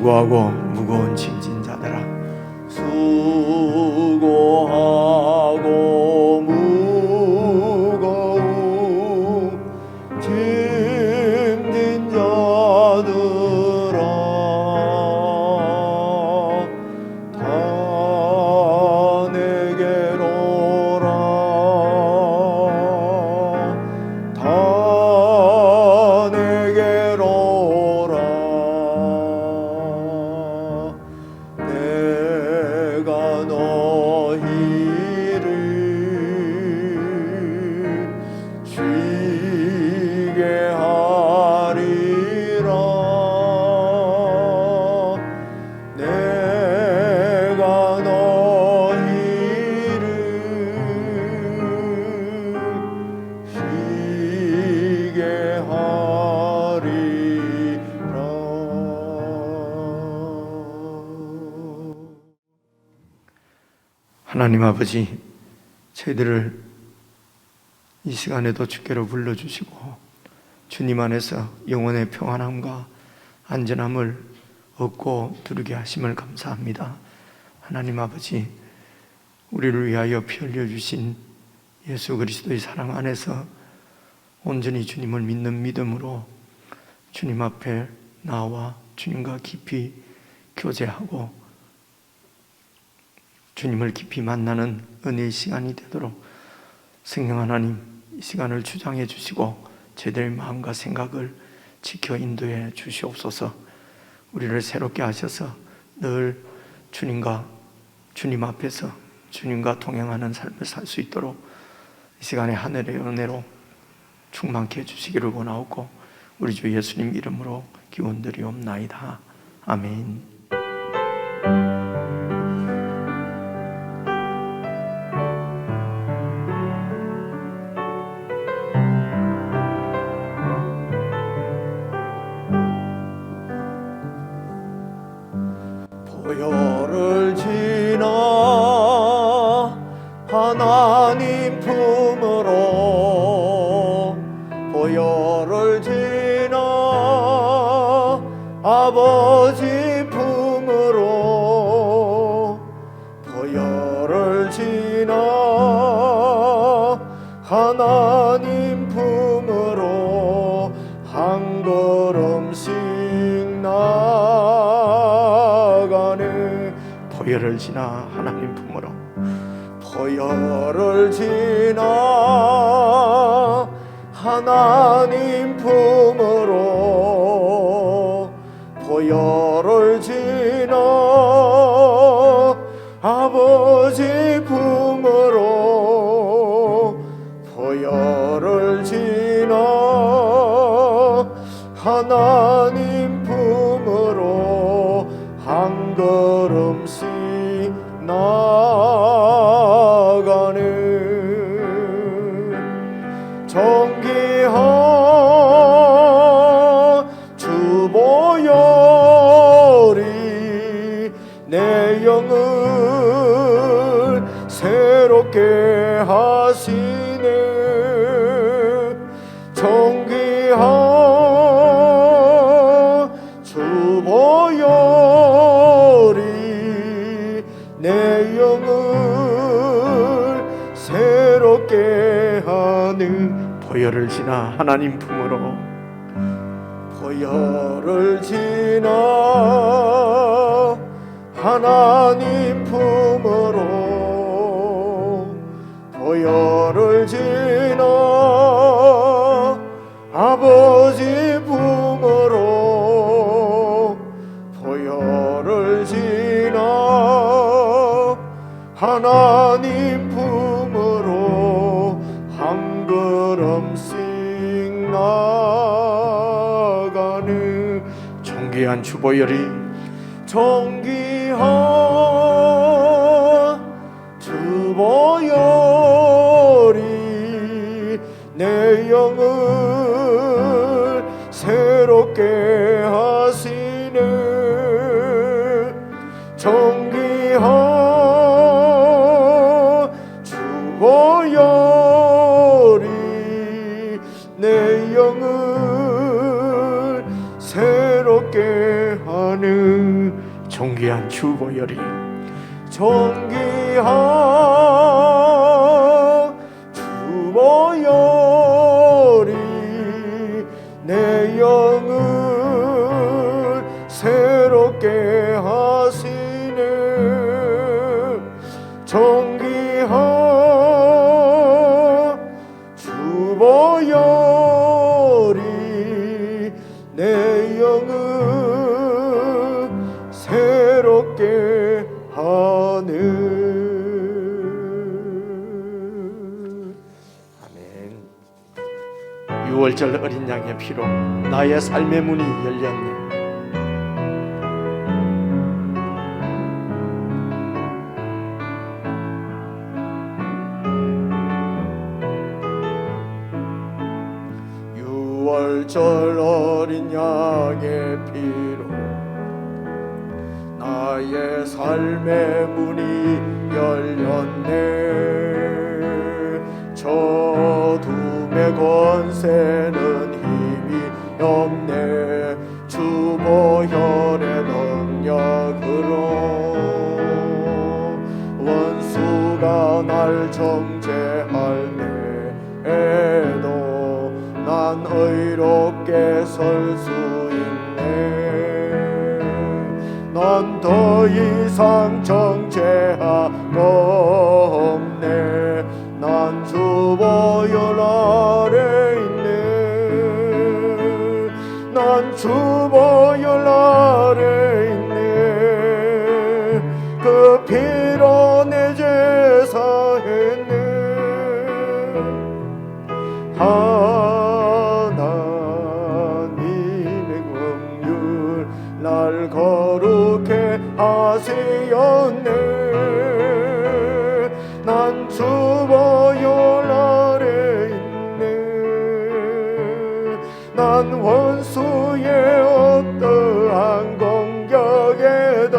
수고하고 무거운 짐진 자들아, 수고하고 무거운 짐진 자들아, 다 내게로 오라. 다 내게로 오라. 내가 너희를 쉬게 하리라. 내가 너희를 쉬게 하리라. 하나님 아버지, 저희들을 이 시간에도 주께로 불러주시고 주님 안에서 영혼의 평안함과 안전함을 얻고 누리게 하심을 감사합니다. 하나님 아버지, 우리를 위하여 피 흘려주신 예수 그리스도의 사랑 안에서 온전히 주님을 믿는 믿음으로 주님 앞에 나와 주님과 깊이 교제하고 주님을 깊이 만나는 은혜의 시간이 되도록 성령 하나님, 이 시간을 주장해 주시고 저희들의 마음과 생각을 지켜 인도해 주시옵소서. 우리를 새롭게 하셔서 늘 주님과 주님 앞에서 주님과 동행하는 삶을 살 수 있도록 이 시간에 하늘의 은혜로 충만케 해주시기를 원하옵고 우리 주 예수님 이름으로 기원드리옵나이다. 아멘. 보혈을 지나 하나님 품으로, 보혈을 지나 아버지 품으로, 보혈을 지나 하나님 품으로 한 걸음씩 나가네. 보혈을 지나 하나님 품으로, 보혈을 지나 하나님 품으로, 보혈을 지나 아버지 품으로, 보혈을 지나 하나님 품으로 한 걸음씩 나가네. 정기한 주 보혈이 내 영을 새롭게 하시네. 정기한 주 보혈이 내 영을 새롭게 하는. 보혈을 지나 하나님 품으로, 보혈을 지나 하나님 품으로, 보혈을 지나 아버지 품으로, 보혈을 지나 하나님 품으로 한 걸음씩 나가는. 존귀한 주 보혈이, 존귀한 주 보혈이 내 영을 새롭게 하시네. 존귀한 주 보혈이 내 영을 새롭게 하는. 존귀한 주보혈이 존귀한 주보혈이 내 영을 새롭게 하시네. 존귀한 주보혈이 내 영을 새롭게 하네. 아멘. 6월절 어린 양의 피로 나의 삶의 문이 열렸네. 유월절 어린 양의 피로 나의 삶의 문이 열렸네. 저 어둠의 권세는 힘이 없네. 주보혈의 능력으로 원수가 날 정죄할 때에도 난 의롭게 설 수 있네. 난 더 이상 정죄하고 없네. 난 주보혈 아래 있네. 난 주보혈 아래 있네. 그 피로 내 죄 사했네. 하나님의 긍휼 날 거룩해 하시었네. 난 주보혈 아래 있네. 난 원수의 어떠한 공격에도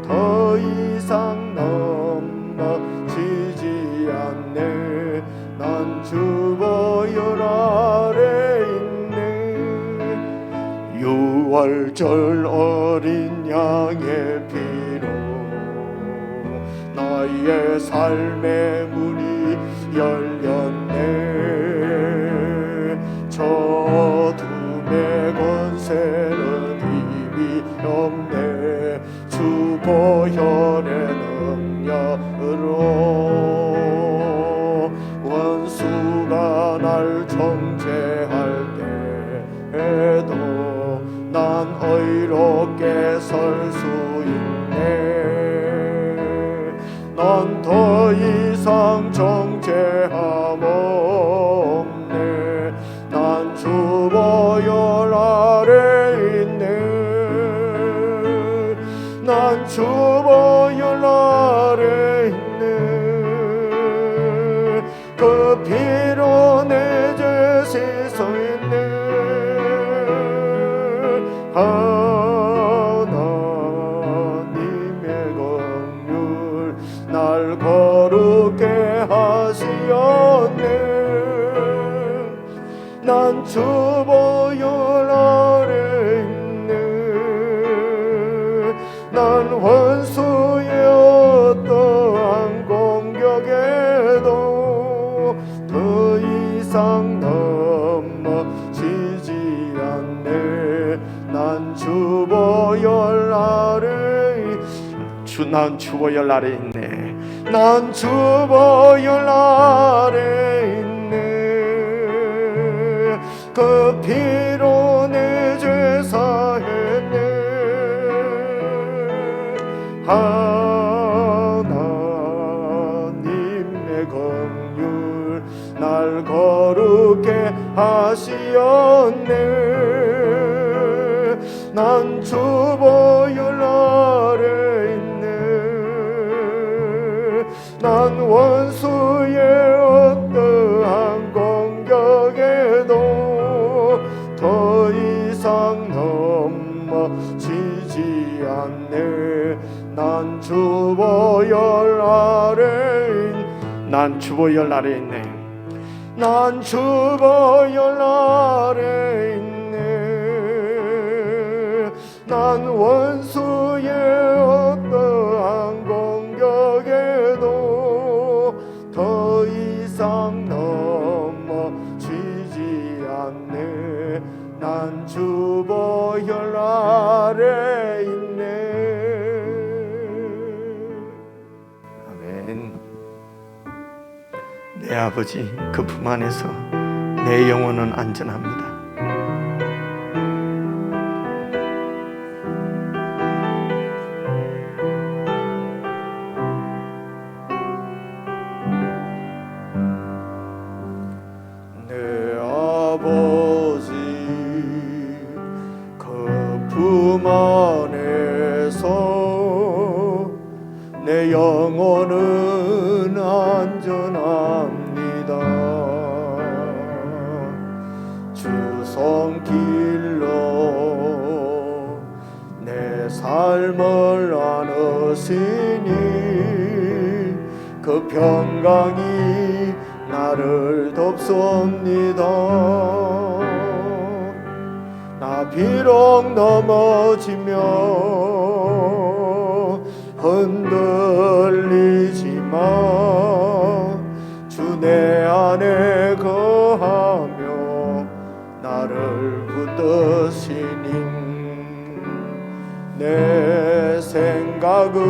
더 이상 넘어지지 않네. 난 주보혈 아래 있네. 6월절 어린 양의 피로 나의 삶의 문이 열렸네. 저 어둠의 권세는 힘이 없네. 주보혈의 능력으로 원수가 날 정죄할 때에도 난 의롭게 설 수 있네. 난 더 이상 정죄함 없네. 난 주보혈 아래 있네. 난 주보혈 아래 있네. 그 피로 내 죄 씻어있네. 하나님의 긍휼 날 거룩해 하시었네. 난 주보혈 아래 있네. 난 원수의 어떠한 공격에도 더 이상 넘어지지 않네. 난 주보혈 아래 난 주보혈 아래 있네. 난 주보혈 아래 있네. 그 피로 내 죄 사했네. 하나님의 긍휼 날 거룩해 하시었네. 난 주보혈 아래 있네. 난 원수의 어떠한 공격에도 더 이상 넘어지지 않네. 난 주보혈 아래 난 주보혈 아래 있네. 난 주보혈 아래 있네. 난 원수 난 주보혈 아래 있네. 아멘. 내 아버지 그 품 안에서 내 영혼은 안전합니다. 내 아버지 그 품 안에서 내 영혼은 안전합니다. 주 손길로 내 삶을 안으시니 그 평강이 나를 덮습니다. 나 비록 넘어지며 흔들리지만 주 내 안에 거하며 나를 붙드시니 내 생각은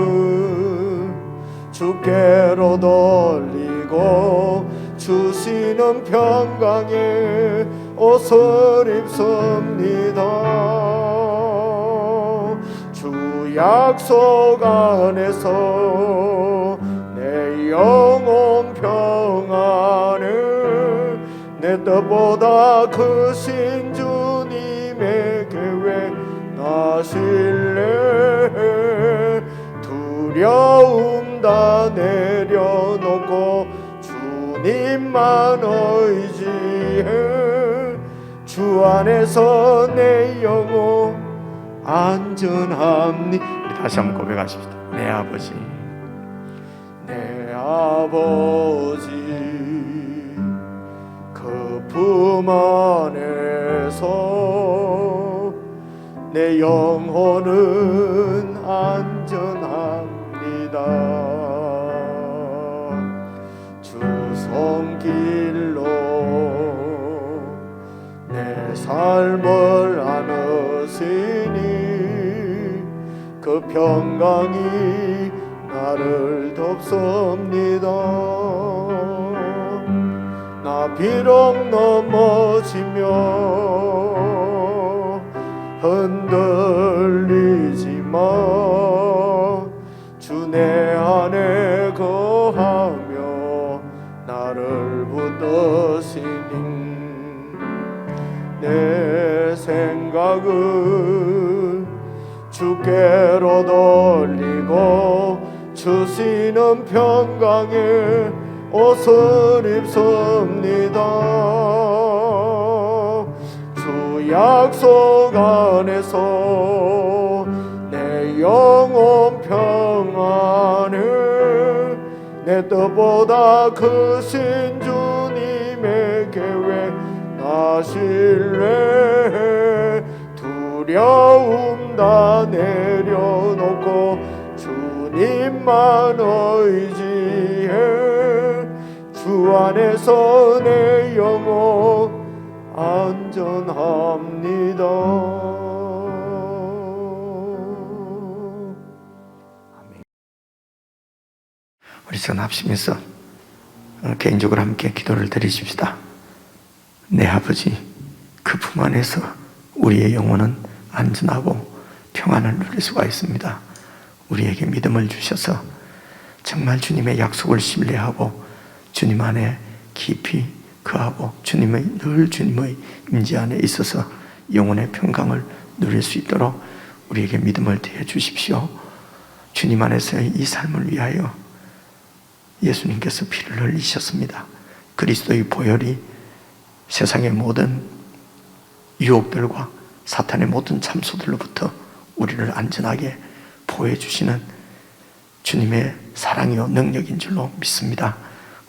주께로 돌리고 주시는 평강에 옷을 입습니다. 주 약속 안에서 내 영혼 평안을 내 뜻보다 크신 주님의 계획 나실래. 두려움 다 내려놓고 주님만 의지해. 주 안에서 내 영혼 안전합니다. 다시 한번 고백하십시다. 내 아버지, 내 아버지 그 품 안에서 내 영혼은 안전합니다. 주 손길로 내 삶을 안으시니 그 평강이 나를 덮습니다. 나 비록 넘어지며 흔들리지만 주 내 안에 거하며 나를 붙드시니 내 생각을 주께로 돌리고 주시는 평강에 옷을 입습니다. 주 약속 안에서 내 영혼 평안을 내 뜻보다 크신 주님의 계획 나실래. 두려움 다 내려놓고 주님만 의지해. 주 안에서 내 영혼 안전합니다. 우리 전 합심해서 개인적으로 함께 기도를 드리십시다. 내 아버지 그 품 안에서 우리의 영혼은 안전하고 평안을 누릴 수가 있습니다. 우리에게 믿음을 주셔서 정말 주님의 약속을 신뢰하고 주님 안에 깊이 거하고 늘 주님의 임재 안에 있어서 영혼의 평강을 누릴 수 있도록 우리에게 믿음을 더해 주십시오. 주님 안에서의 이 삶을 위하여 예수님께서 피를 흘리셨습니다. 그리스도의 보혈이 세상의 모든 유혹들과 사탄의 모든 참소들로부터 우리를 안전하게 보호해 주시는 주님의 사랑이요 능력인 줄로 믿습니다.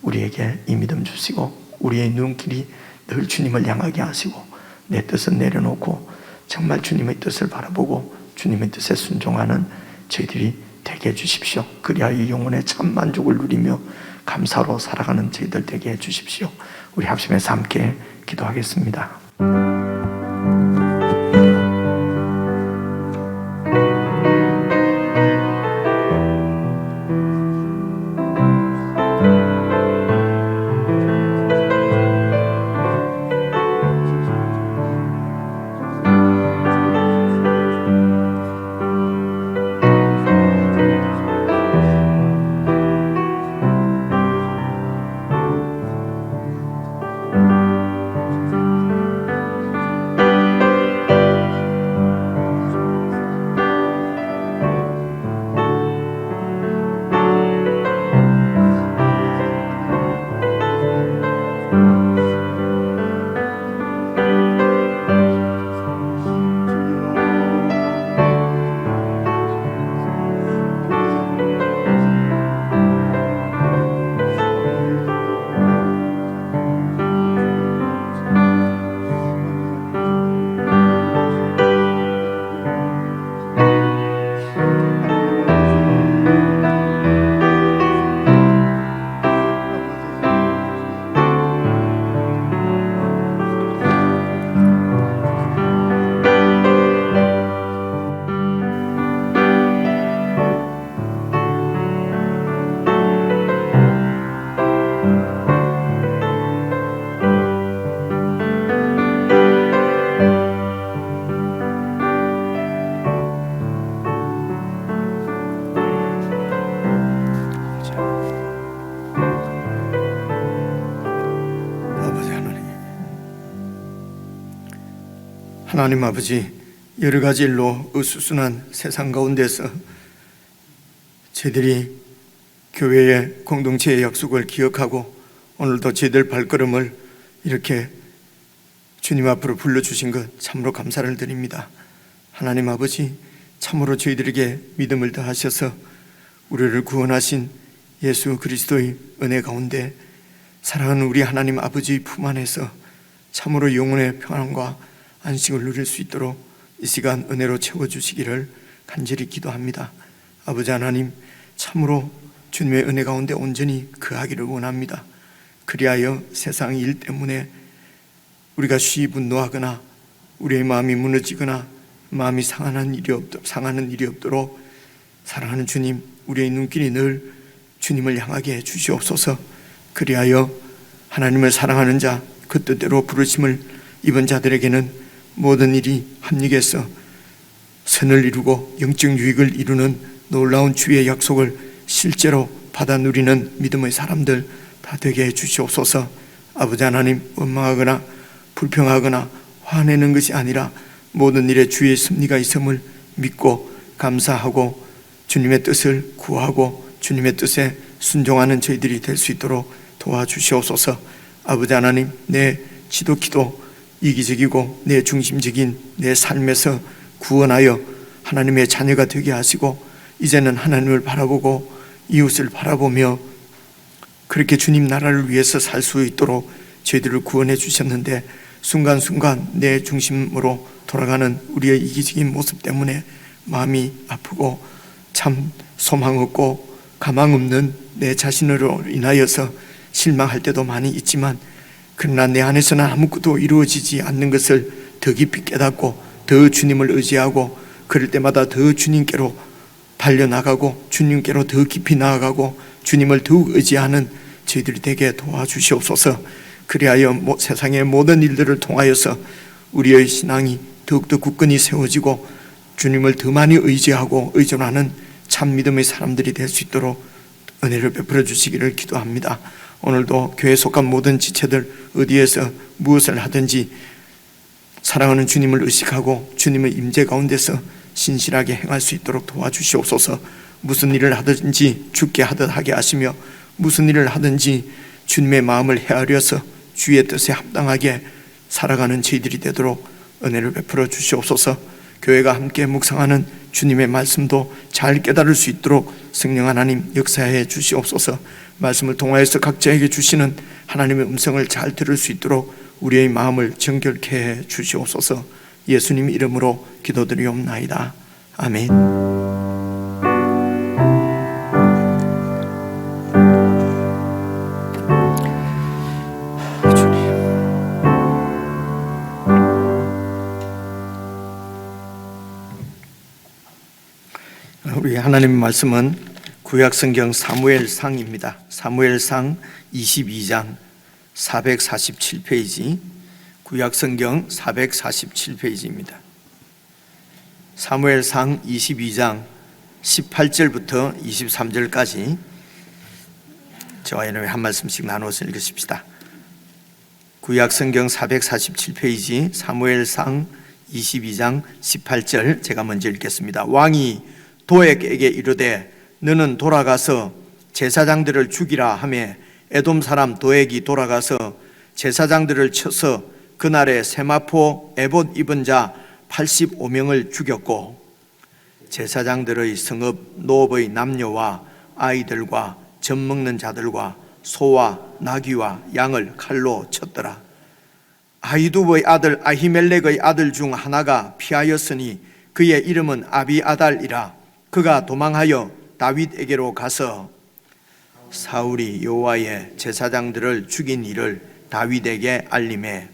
우리에게 이 믿음 주시고 우리의 눈길이 늘 주님을 향하게 하시고 내 뜻은 내려놓고 정말 주님의 뜻을 바라보고 주님의 뜻에 순종하는 저희들이 되게 해주십시오. 그리하여 영혼의 참 만족을 누리며 감사로 살아가는 저희들 되게 해주십시오. 우리 합심해서 함께 기도하겠습니다. 하나님 아버지, 여러 가지 일로 어수선한 세상 가운데서 저희들이 교회의 공동체의 약속을 기억하고 오늘도 저희들 발걸음을 이렇게 주님 앞으로 불러주신 것 참으로 감사를 드립니다. 하나님 아버지, 참으로 저희들에게 믿음을 더하셔서 우리를 구원하신 예수 그리스도의 은혜 가운데 사랑하는 우리 하나님 아버지의 품 안에서 참으로 영혼의 평안과 안식을 누릴 수 있도록 이 시간 은혜로 채워주시기를 간절히 기도합니다. 아버지 하나님, 참으로 주님의 은혜 가운데 온전히 거하기를 원합니다. 그리하여 세상 일 때문에 우리가 쉬이 분노하거나 우리의 마음이 무너지거나 마음이 상하는 일이 없도록 사랑하는 주님, 우리의 눈길이 늘 주님을 향하게 해 주시옵소서. 그리하여 하나님을 사랑하는 자, 그 뜻대로 부르심을 입은 자들에게는 모든 일이 합력해서 선을 이루고 영적 유익을 이루는 놀라운 주의 약속을 실제로 받아 누리는 믿음의 사람들 다 되게 해 주시옵소서. 아버지 하나님, 원망하거나 불평하거나 화내는 것이 아니라 모든 일에 주의 섭리가 있음을 믿고 감사하고 주님의 뜻을 구하고 주님의 뜻에 순종하는 저희들이 될 수 있도록 도와주시옵소서. 아버지 하나님, 내 지독히도 이기적이고 내 중심적인 내 삶에서 구원하여 하나님의 자녀가 되게 하시고 이제는 하나님을 바라보고 이웃을 바라보며 그렇게 주님 나라를 위해서 살 수 있도록 저희들을 구원해 주셨는데 순간순간 내 중심으로 돌아가는 우리의 이기적인 모습 때문에 마음이 아프고 참 소망 없고 가망 없는 내 자신으로 인하여서 실망할 때도 많이 있지만, 그러나 내 안에서는 아무것도 이루어지지 않는 것을 더 깊이 깨닫고 더 주님을 의지하고 그럴 때마다 더 주님께로 달려나가고 주님께로 더 깊이 나아가고 주님을 더욱 의지하는 저희들이 되게 도와주시옵소서. 그리하여 세상의 모든 일들을 통하여서 우리의 신앙이 더욱더 굳건히 세워지고 주님을 더 많이 의지하고 의존하는 참 믿음의 사람들이 될 수 있도록 은혜를 베풀어 주시기를 기도합니다. 오늘도 교회에 속한 모든 지체들 어디에서 무엇을 하든지 사랑하는 주님을 의식하고 주님의 임재 가운데서 신실하게 행할 수 있도록 도와주시옵소서. 무슨 일을 하든지 죽게 하듯 하게 하시며 무슨 일을 하든지 주님의 마음을 헤아려서 주의 뜻에 합당하게 살아가는 저희들이 되도록 은혜를 베풀어 주시옵소서. 교회가 함께 묵상하는 주님의 말씀도 잘 깨달을 수 있도록 성령 하나님 역사해 주시옵소서. 말씀을 통하여서 각자에게 주시는 하나님의 음성을 잘 들을 수 있도록 우리의 마음을 정결케 해 주시옵소서. 예수님 이름으로 기도드리옵나이다. 아멘. 우리 하나님의 말씀은 구약성경 사무엘상입니다. 사무엘상 22장 447페이지, 구약성경 447페이지입니다. 사무엘상 22장 18절부터 23절까지 저와 여러분이 한 말씀씩 나누어서 읽으십시다. 구약성경 447페이지 사무엘상 22장 18절 제가 먼저 읽겠습니다. 왕이 도액에게 이르되 너는 돌아가서 제사장들을 죽이라 하매 에돔 사람 도액이 돌아가서 제사장들을 쳐서 그날에 세마포 에봇 입은 자 85명을 죽였고 제사장들의 성읍 노업의 남녀와 아이들과 젖 먹는 자들과 소와 나귀와 양을 칼로 쳤더라. 아히두의 아들 아히멜렉의 아들 중 하나가 피하였으니 그의 이름은 아비아달이라. 그가 도망하여 다윗에게로 가서 사울이 여호와의 제사장들을 죽인 일을 다윗에게 알림해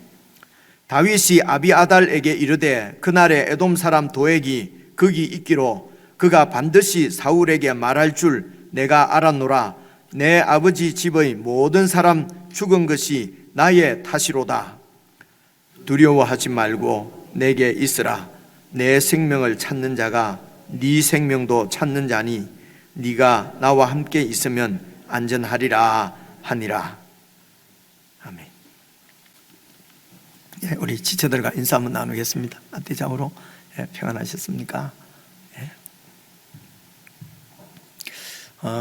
다윗이 아비아달에게 이르되 그날에 에돔 사람 도액이 거기 있기로 그가 반드시 사울에게 말할 줄 내가 알았노라. 내 아버지 집의 모든 사람 죽은 것이 나의 탓이로다. 두려워하지 말고 내게 있으라. 내 생명을 찾는 자가 네 생명도 찾는 자니 네가 나와 함께 있으면 안전하리라 하니라. 아멘. 예, 우리 지체들과 인사 한번 나누겠습니다. 대장으로 예, 평안하셨습니까? 예.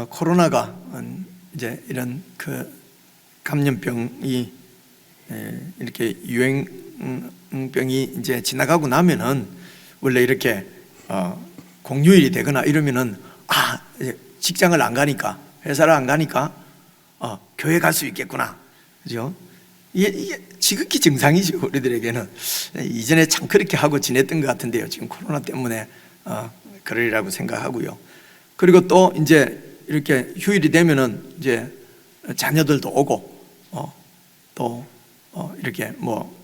코로나가 이제 이런 그 감염병이 이렇게 유행병이 이제 지나가고 나면은 원래 이렇게 공휴일이 되거나 이러면은 직장을 안 가니까, 회사를 안 가니까 교회 갈 수 있겠구나, 그죠? 이게 지극히 정상이죠. 우리들에게는 이전에 참 그렇게 하고 지냈던 것 같은데요, 지금 코로나 때문에 그러리라고 생각하고요. 그리고 또 이제 이렇게 휴일이 되면은 이제 자녀들도 오고 또 이렇게 뭐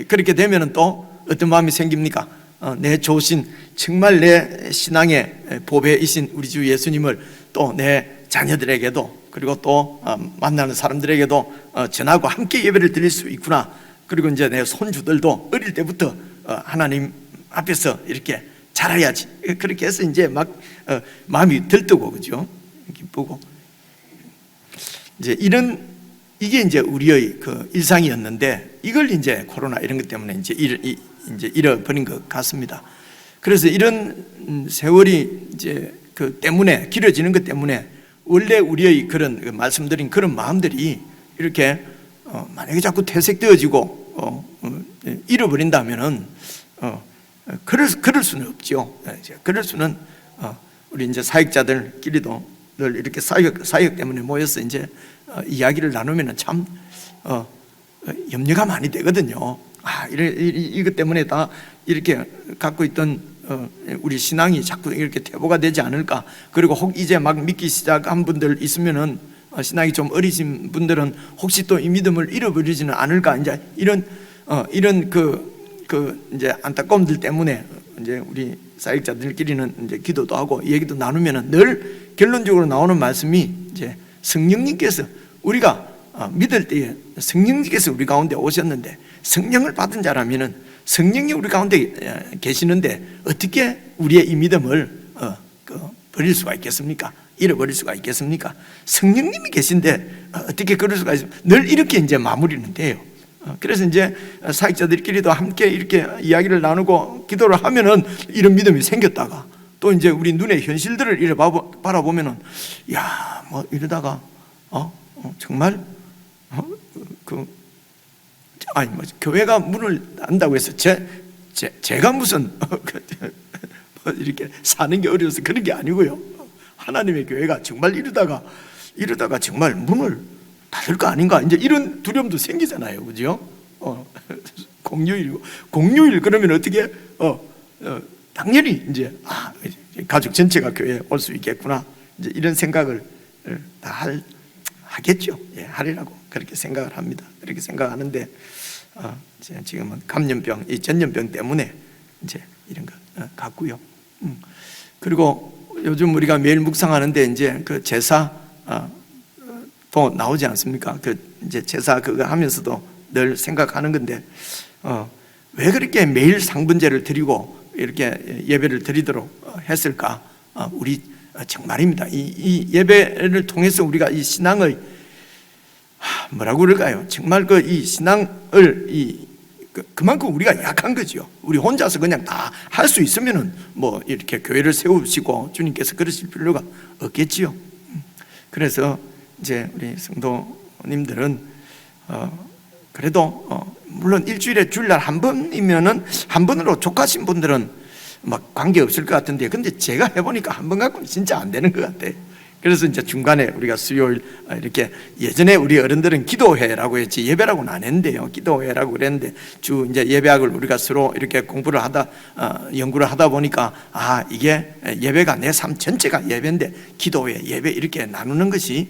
그렇게 되면은 또 어떤 마음이 생깁니까? 내 조신, 정말 내 신앙의 보배이신 우리 주 예수님을 또 내 자녀들에게도, 그리고 또 만나는 사람들에게도 전하고 함께 예배를 드릴 수 있구나. 그리고 이제 내 손주들도 어릴 때부터 하나님 앞에서 이렇게 자라야지. 그렇게 해서 이제 막 마음이 들뜨고, 그죠? 기쁘고. 이제 이게 이제 우리의 그 일상이었는데, 이걸 이제 코로나 이런 것 때문에 이제 잃어버린 것 같습니다. 그래서 이런 세월이 이제 그 때문에, 길어지는 것 때문에 원래 우리의 그런 말씀드린 그런 마음들이 이렇게 만약에 자꾸 퇴색되어지고 잃어버린다면은 그럴 수는 없죠. 그럴 수는 우리 이제 사역자들끼리도 늘 이렇게 사역 때문에 모여서 이제 이야기를 나누면은 참 염려가 많이 되거든요. 이것 때문에 다 이렇게 갖고 있던 우리 신앙이 자꾸 이렇게 퇴보가 되지 않을까. 그리고 혹 이제 막 믿기 시작한 분들 있으면은 신앙이 좀 어리신 분들은 혹시 또 이 믿음을 잃어버리지는 않을까. 이제 이런 이제 안타까움들 때문에 이제 우리 사역자들끼리는 이제 기도도 하고 얘기도 나누면은 늘 결론적으로 나오는 말씀이 이제 성령님께서, 우리가 믿을 때에 성령님께서 우리 가운데 오셨는데, 성령을 받은 자라면은 성령이 우리 가운데 계시는데 어떻게 우리의 이 믿음을 버릴 수가 있겠습니까? 잃어버릴 수가 있겠습니까? 성령님이 계신데 어떻게 그럴 수가 있습니까? 늘 이렇게 이제 마무리는 돼요. 그래서 이제 사역자들끼리도 함께 이렇게 이야기를 나누고 기도를 하면은 이런 믿음이 생겼다가, 또 이제 우리 눈의 현실들을 이렇게 바라보면은 뭐 이러다가 정말 뭐 교회가 문을 닫는다고 해서 제가 무슨 이렇게 사는 게 어려워서 그런 게 아니고요. 하나님의 교회가 정말 이러다가 정말 문을 닫을 거 아닌가, 이제 이런 두려움도 생기잖아요, 그죠? 공휴일 그러면 어떻게 당연히 이제 가족 전체가 교회에 올 수 있겠구나, 이제 이런 생각을 다 하겠죠. 하리라고 그렇게 생각을 합니다. 그렇게 생각하는데 지금은 감염병, 이 전염병 때문에 이제 이런 거 같고요. 그리고 요즘 우리가 매일 묵상하는데 이제 그 제사 또 나오지 않습니까? 그 이제 제사 그거 하면서도 늘 생각하는 건데 왜 그렇게 매일 상분제를 드리고 이렇게 예배를 드리도록 했을까? 우리 정말입니다. 이 예배를 통해서 우리가 이 신앙의 뭐라고 그럴까요? 정말 이 신앙을 그만큼 우리가 약한 거죠. 우리 혼자서 그냥 다 할 수 있으면은 뭐 이렇게 교회를 세우시고 주님께서 그러실 필요가 없겠지요. 그래서 이제 우리 성도님들은 그래도 물론 일주일에 주일날 한 번이면은 한 번으로 족하신 분들은 막 관계 없을 것 같은데, 근데 제가 해보니까 한 번 갖고는 진짜 안 되는 것 같아요. 그래서 이제 중간에 우리가 수요일 이렇게, 예전에 우리 어른들은 기도회라고 했지 예배라고는 안 했는데요. 기도회라고 그랬는데 주 이제 예배학을 우리가 서로 이렇게 공부를 하다 연구를 하다 보니까 이게 예배가 내 삶 전체가 예배인데 기도회, 예배 이렇게 나누는 것이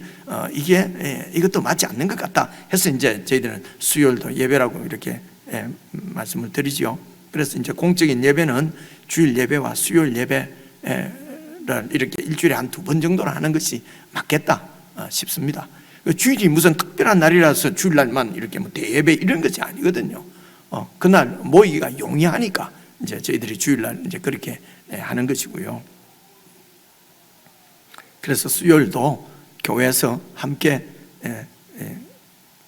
이것도 맞지 않는 것 같다 해서 이제 저희들은 수요일도 예배라고 이렇게 말씀을 드리죠. 그래서 이제 공적인 예배는 주일 예배와 수요일 예배 이렇게 일주일에 한 2번 정도는 하는 것이 맞겠다 싶습니다. 주일이 무슨 특별한 날이라서 주일날만 이렇게 뭐 대예배 이런 것이 아니거든요. 그날 모이기가 용이하니까 이제 저희들이 주일날 이제 그렇게 하는 것이고요. 그래서 수요일도 교회에서 함께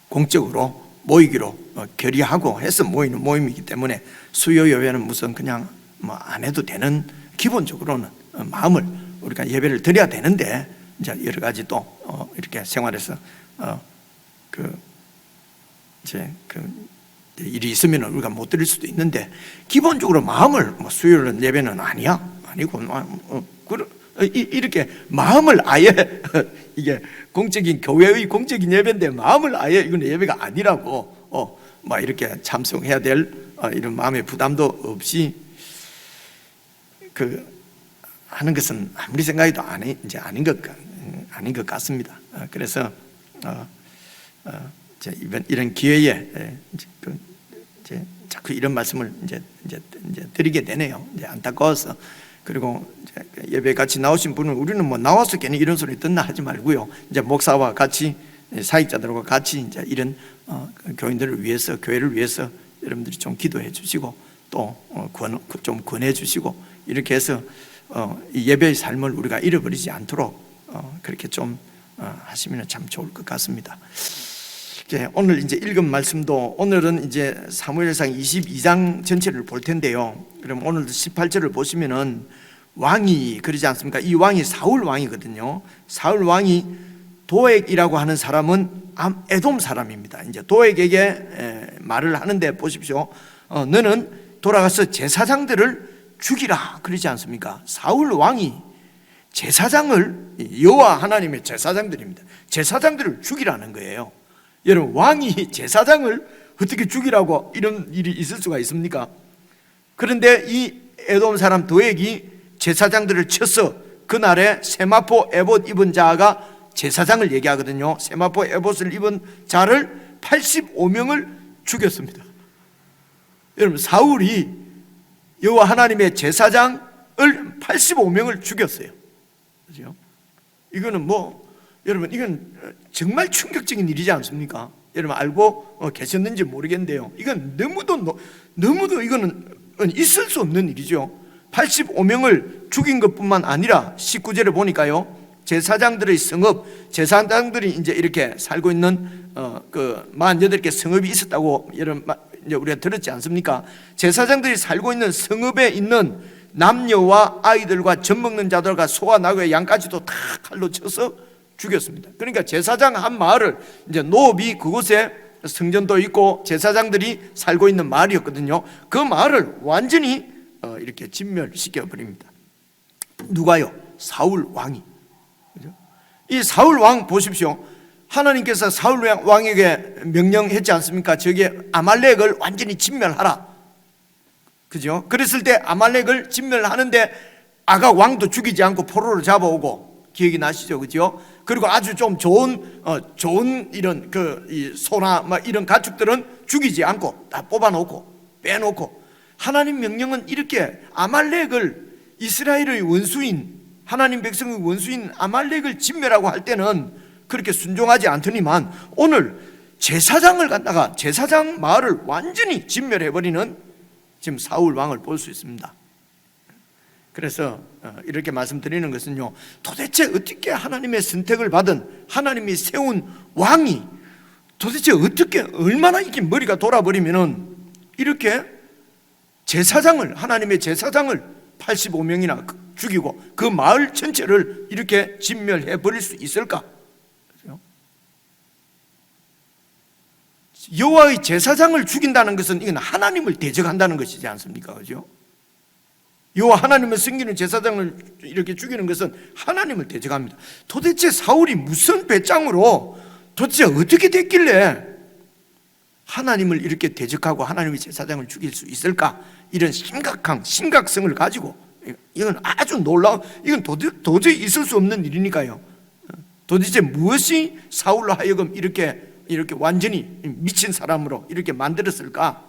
공적으로 모이기로 결의하고 해서 모이는 모임이기 때문에 수요 예배는 무슨 그냥 뭐 안 해도 되는, 기본적으로는 마음을 우리가 예배를 드려야 되는데, 이제 여러 가지 또 이렇게 생활에서 일이 있으면 우리가 못 드릴 수도 있는데, 기본적으로 마음을 뭐 수요일 예배는 아니고 이렇게 마음을 아예 이게 공적인 교회의 공적인 예배인데 마음을 아예 이건 예배가 아니라고 막 이렇게 참석해야 될 이런 마음의 부담도 없이 하는 것은 아무리 생각해도 아닌 것 같습니다. 그래서 이런 기회에 이제 자꾸 이런 말씀을 이제 드리게 되네요. 이제 안타까워서. 그리고 이제 예배 같이 나오신 분은 우리는 뭐 나와서 괜히 이런 소리 듣나 하지 말고요. 이제 목사와 같이, 사역자들과 같이 이제 이런 교인들을 위해서, 교회를 위해서 여러분들이 좀 기도해 주시고 또 좀 권해 주시고, 이렇게 해서 이 예배의 삶을 우리가 잃어버리지 않도록 그렇게 좀 하시면 참 좋을 것 같습니다. 오늘 이제 읽은 말씀도, 오늘은 이제 사무엘상 22장 전체를 볼 텐데요. 그럼 오늘도 18절을 보시면은 왕이 그러지 않습니까? 이 왕이 사울 왕이거든요. 사울 왕이 도액이라고 하는 사람은 에돔 사람입니다. 이제 도액에게 말을 하는데 보십시오. 너는 돌아가서 제사장들을 죽이라 그러지 않습니까? 사울 왕이 제사장을, 여호와 하나님의 제사장들입니다. 제사장들을 죽이라는 거예요. 여러분, 왕이 제사장을 어떻게 죽이라고 이런 일이 있을 수가 있습니까? 그런데 이 에돔 사람 도액이 제사장들을 쳐서 그날에 세마포 에봇 입은 자가 제사장을 얘기하거든요. 세마포 에봇을 입은 자를 85명을 죽였습니다. 여러분, 사울이 여호와 하나님의 제사장을 85명을 죽였어요. 그죠? 이거는 여러분, 이건 정말 충격적인 일이지 않습니까? 여러분 알고 계셨는지 모르겠는데요. 이건 너무도 이거는 있을 수 없는 일이죠. 85명을 죽인 것뿐만 아니라 19절에 보니까요, 제사장들의 성읍, 제사장들이 이제 이렇게 살고 있는 48개 성읍이 있었다고 여러분 이제 우리가 들었지 않습니까? 제사장들이 살고 있는 성읍에 있는 남녀와 아이들과 젖 먹는 자들과 소와 나귀와 양까지도 다 칼로 쳐서 죽였습니다. 그러니까 제사장 한 마을을, 이제 노업이 그곳에 성전도 있고 제사장들이 살고 있는 마을이었거든요. 그 마을을 완전히 이렇게 진멸시켜 버립니다. 누가요? 사울 왕이. 그죠? 이 사울 왕 보십시오. 하나님께서 사울 왕에게 명령했지 않습니까? 저기 아말렉을 완전히 진멸하라. 그죠? 그랬을 때 아말렉을 진멸하는데 아각 왕도 죽이지 않고 포로로 잡아오고, 기억이 나시죠? 그죠? 그리고 아주 좀 좋은 이런 이 소나 막 이런 가축들은 죽이지 않고 다 뽑아놓고 빼놓고, 하나님 명령은 이렇게 아말렉을, 이스라엘의 원수인, 하나님 백성의 원수인 아말렉을 진멸하고 할 때는 그렇게 순종하지 않더니만, 오늘 제사장을 갖다가 제사장 마을을 완전히 진멸해버리는 지금 사울 왕을 볼 수 있습니다. 그래서 이렇게 말씀드리는 것은요, 도대체 어떻게 하나님의 선택을 받은, 하나님이 세운 왕이 도대체 어떻게, 얼마나 이렇게 머리가 돌아버리면은 이렇게 제사장을, 하나님의 제사장을 85명이나 죽이고 그 마을 전체를 이렇게 진멸해 버릴 수 있을까? 여호와의 제사장을 죽인다는 것은 이건 하나님을 대적한다는 것이지 않습니까? 그죠? 여호와 하나님을 섬기는 제사장을 이렇게 죽이는 것은 하나님을 대적합니다. 도대체 사울이 무슨 배짱으로, 도대체 어떻게 됐길래 하나님을 이렇게 대적하고 하나님의 제사장을 죽일 수 있을까? 이런 심각성을 가지고, 이건 아주 놀라운, 이건 도저히 있을 수 없는 일이니까요. 도대체 무엇이 사울로 하여금 이렇게 완전히 미친 사람으로 이렇게 만들었을까?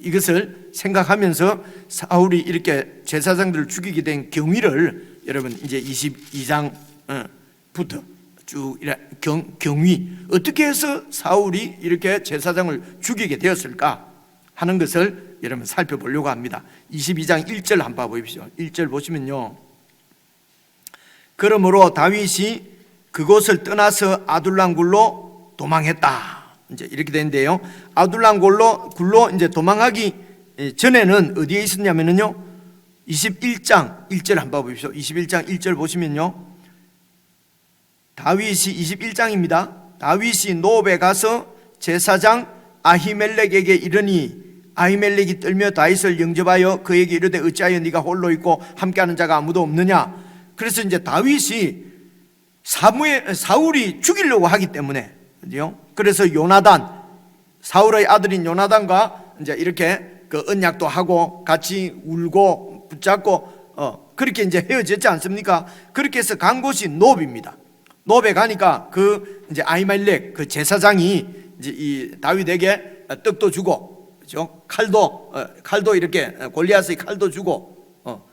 이것을 생각하면서 사울이 이렇게 제사장들을 죽이게 된 경위를 여러분 이제 22장부터 쭉 경위, 어떻게 해서 사울이 이렇게 제사장을 죽이게 되었을까 하는 것을 여러분 살펴보려고 합니다. 22장 1절 한번 보십시오. 1절 보시면요, 그러므로 다윗이 그곳을 떠나서 아둘람 굴로 도망했다. 이제 이렇게 되는데요. 아둘람 굴로 이제 도망하기 전에는 어디에 있었냐면요. 21장 1절 한번 보십시오. 21장 1절 보시면요. 다윗이 21장입니다. 다윗이 노업에 가서 제사장 아히멜렉에게 이르니 아히멜렉이 떨며 다윗을 영접하여 그에게 이르되 어찌하여 네가 홀로 있고 함께하는 자가 아무도 없느냐. 그래서 이제 다윗이 사울이 죽이려고 하기 때문에, 그죠? 그래서 요나단, 사울의 아들인 요나단과 이제 이렇게 그 언약도 하고 같이 울고 붙잡고 그렇게 이제 헤어졌지 않습니까? 그렇게 해서 간 곳이 노브입니다. 노브에 가니까 그 이제 아히멜렉 그 제사장이 이제 이 다윗에게 떡도 주고, 그죠? 칼도 이렇게 골리앗의 칼도 주고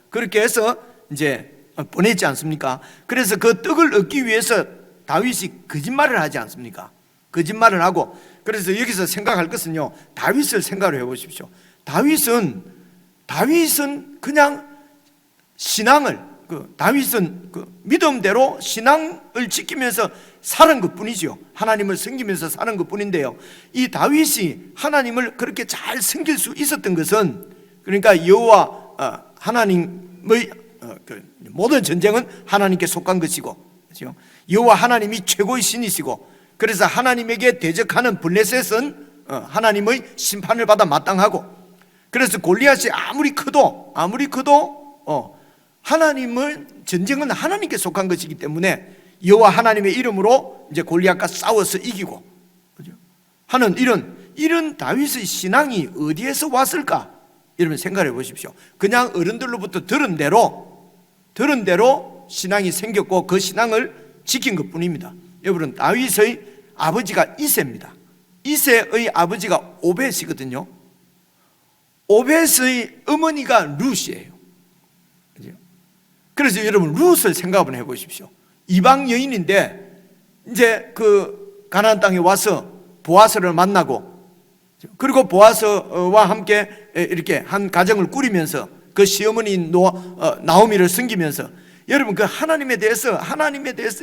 그렇게 해서 이제 보냈지 않습니까? 그래서 그 떡을 얻기 위해서 다윗이 거짓말을 하지 않습니까? 거짓말을 하고, 그래서 여기서 생각할 것은요, 다윗을 생각을 해보십시오. 다윗은 그냥 신앙을, 다윗은 그 믿음대로 신앙을 지키면서 사는 것 뿐이죠. 하나님을 섬기면서 사는 것 뿐인데요, 이 다윗이 하나님을 그렇게 잘 섬길 수 있었던 것은, 그러니까 여호와 하나님의 그 모든 전쟁은 하나님께 속한 것이고, 그렇죠? 여호와 하나님이 최고의 신이시고, 그래서 하나님에게 대적하는 블레셋은 하나님의 심판을 받아 마땅하고, 그래서 골리앗이 아무리 커도 하나님을 전쟁은 하나님께 속한 것이기 때문에 여호와 하나님의 이름으로 이제 골리앗과 싸워서 이기고, 그렇죠? 하는 이런 다윗의 신앙이 어디에서 왔을까? 여러분 생각해 보십시오. 그냥 어른들로부터 들은 대로 신앙이 생겼고 그 신앙을 지킨 것 뿐입니다. 여러분, 다윗의 아버지가 이새입니다. 이새의 아버지가 오벳이거든요. 오벳의 어머니가 룻이에요. 그래서 여러분, 룻을 생각 한번 해보십시오. 이방 여인인데 이제 그 가나안 땅에 와서 보아스를 만나고, 그리고 보아스와 함께 이렇게 한 가정을 꾸리면서 그 시어머니인 나오미를 섬기면서, 여러분 그 하나님에 대해서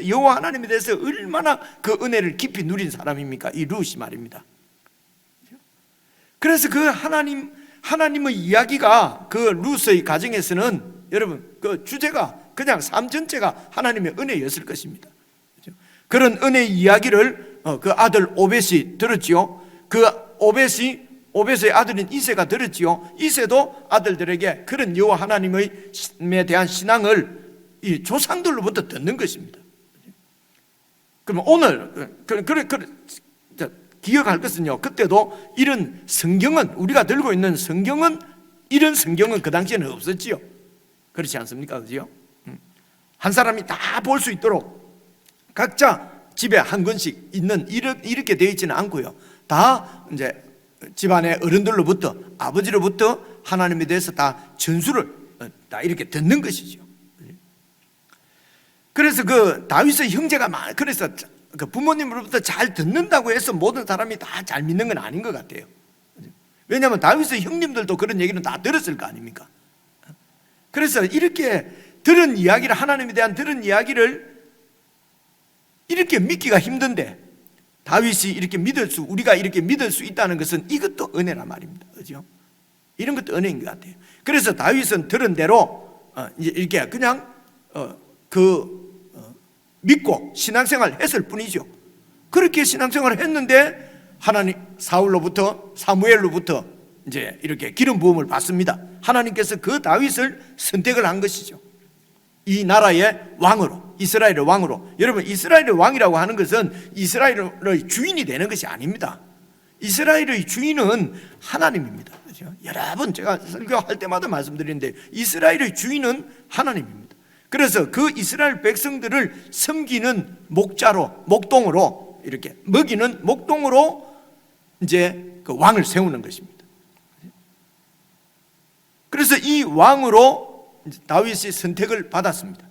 여호와 하나님에 대해서 얼마나 그 은혜를 깊이 누린 사람입니까? 이 룻이 말입니다. 그래서 그 하나님의 이야기가 그 룻의 가정에서는, 여러분 그 주제가 그냥 삶 전체가 하나님의 은혜였을 것입니다. 그런 은혜의 이야기를 그 아들 오벳이 들었지요. 그 오벳의 아들인 이새가 들었지요. 이새도 아들들에게 그런 여호와 하나님에 대한 신앙을 이 조상들로부터 듣는 것입니다. 그러면 오늘 기억할 것은요, 그때도 이런 성경은, 우리가 들고 있는 성경은, 이런 성경은 그 당시에는 없었지요. 그렇지 않습니까? 그죠? 한 사람이 다 볼 수 있도록 각자 집에 한 권씩 있는 이렇게 되어 있지는 않고요. 다 이제 집안의 어른들로부터, 아버지로부터 하나님에 대해서 다 전수를 다 이렇게 듣는 것이죠. 그래서 그 다윗의 형제가 그래서 그 부모님으로부터 잘 듣는다고 해서 모든 사람이 다 잘 믿는 건 아닌 것 같아요. 왜냐하면 다윗의 형님들도 그런 얘기는 다 들었을 거 아닙니까? 그래서 이렇게 들은 이야기를, 하나님에 대한 들은 이야기를 이렇게 믿기가 힘든데, 다윗이 이렇게 우리가 이렇게 믿을 수 있다는 것은 이것도 은혜란 말입니다. 그죠? 이런 것도 은혜인 것 같아요. 그래서 다윗은 들은 대로 이렇게 그냥 믿고 신앙생활 했을 뿐이죠. 그렇게 신앙생활을 했는데 사무엘로부터 이제 이렇게 기름 부음을 받습니다. 하나님께서 그 다윗을 선택을 한 것이죠. 이 나라의 왕으로, 이스라엘의 왕으로. 여러분, 이스라엘의 왕이라고 하는 것은 이스라엘의 주인이 되는 것이 아닙니다. 이스라엘의 주인은 하나님입니다. 그렇죠? 여러분, 제가 설교할 때마다 말씀드리는데 이스라엘의 주인은 하나님입니다. 그래서 그 이스라엘 백성들을 섬기는 목동으로 이렇게 먹이는 목동으로 이제 그 왕을 세우는 것입니다. 그래서 이 왕으로 다윗이 선택을 받았습니다.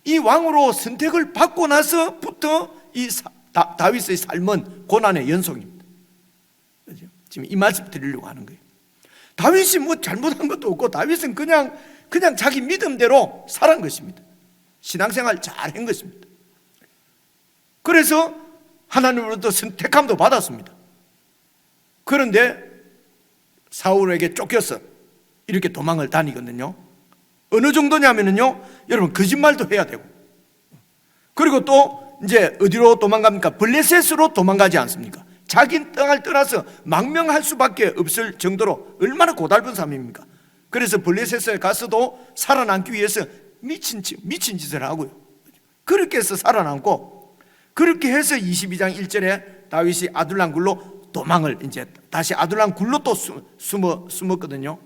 이 왕으로 선택을 받고 나서부터 이 다윗의 삶은 고난의 연속입니다. 지금 이 말씀 드리려고 하는 거예요. 다윗이 뭐 잘못한 것도 없고, 다윗은 그냥 자기 믿음대로 살은 것입니다. 신앙생활 잘 한 것입니다. 그래서 하나님으로부터 선택함도 받았습니다. 그런데 사울에게 쫓겨서 이렇게 도망을 다니거든요. 어느 정도냐면요, 여러분 거짓말도 해야 되고, 그리고 또 이제 어디로 도망갑니까? 블레셋으로 도망가지 않습니까? 자기 땅을 떠나서 망명할 수밖에 없을 정도로 얼마나 고달픈 삶입니까? 그래서 블레셋에 가서도 살아남기 위해서 미친 짓을 하고요. 그렇게 해서 살아남고, 그렇게 해서 22장 1절에 다윗이 아둘람 굴로 도망을 이제 다시 아둘람 굴로 또 숨었거든요.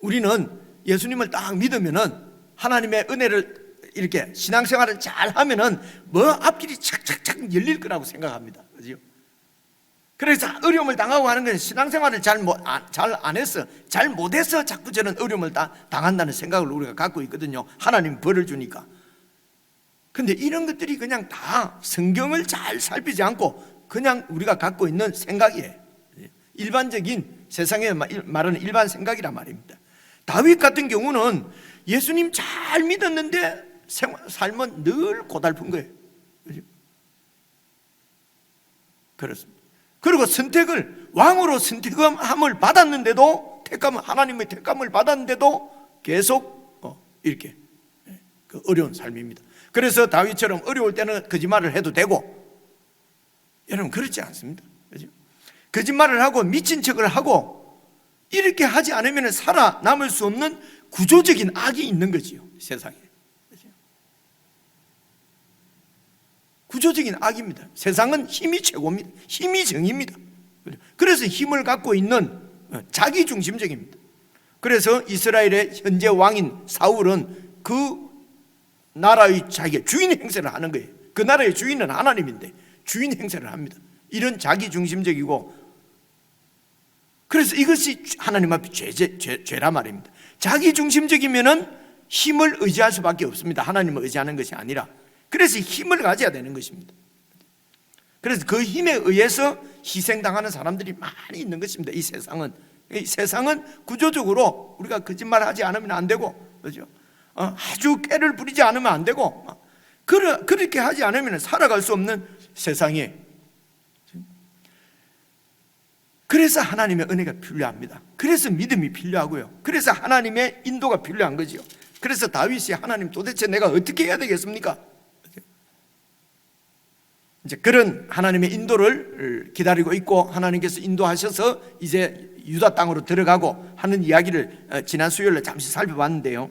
우리는 예수님을 딱 믿으면은, 하나님의 은혜를 이렇게 신앙생활을 잘 하면은 뭐 앞길이 착착착 열릴 거라고 생각합니다. 그죠? 그래서 어려움을 당하고 하는 건 신앙생활을 잘 안 해서, 잘 못해서 자꾸 저는 어려움을 당한다는 생각을 우리가 갖고 있거든요. 하나님 벌을 주니까. 근데 이런 것들이 그냥 다 성경을 잘 살피지 않고 그냥 우리가 갖고 있는 생각이에요. 일반적인 세상에 말하는 일반 생각이란 말입니다. 다윗 같은 경우는 예수님 잘 믿었는데 삶은 늘 고달픈 거예요. 그렇습니다. 그리고 선택을, 왕으로 선택함을 받았는데도, 하나님의 택감을 받았는데도 계속 이렇게 어려운 삶입니다. 그래서 다윗처럼 어려울 때는 거짓말을 해도 되고, 여러분 그렇지 않습니다. 그렇죠? 거짓말을 하고 미친 척을 하고 이렇게 하지 않으면 살아남을 수 없는 구조적인 악이 있는 거지요, 세상에. 그렇죠? 구조적인 악입니다. 세상은 힘이 최고입니다. 힘이 정의입니다. 그래서 힘을 갖고 있는 자기중심적입니다. 그래서 이스라엘의 현재 왕인 사울은 그 나라의 자기가 주인 행세를 하는 거예요. 그 나라의 주인은 하나님인데 주인 행세를 합니다. 이런 자기중심적이고, 그래서 이것이 하나님 앞에 죄라 말입니다. 자기중심적이면은 힘을 의지할 수밖에 없습니다. 하나님을 의지하는 것이 아니라. 그래서 힘을 가져야 되는 것입니다. 그래서 그 힘에 의해서 희생당하는 사람들이 많이 있는 것입니다. 이 세상은 구조적으로 우리가 거짓말하지 않으면 안 되고, 그렇죠? 아주 깨를 부리지 않으면 안 되고, 그렇게 하지 않으면 살아갈 수 없는 세상이에요. 그래서 하나님의 은혜가 필요합니다. 그래서 믿음이 필요하고요. 그래서 하나님의 인도가 필요한 거지요. 그래서 다윗이, 하나님 도대체 내가 어떻게 해야 되겠습니까? 이제 그런 하나님의 인도를 기다리고 있고, 하나님께서 인도하셔서 이제 유다 땅으로 들어가고 하는 이야기를 지난 수요일에 잠시 살펴봤는데요.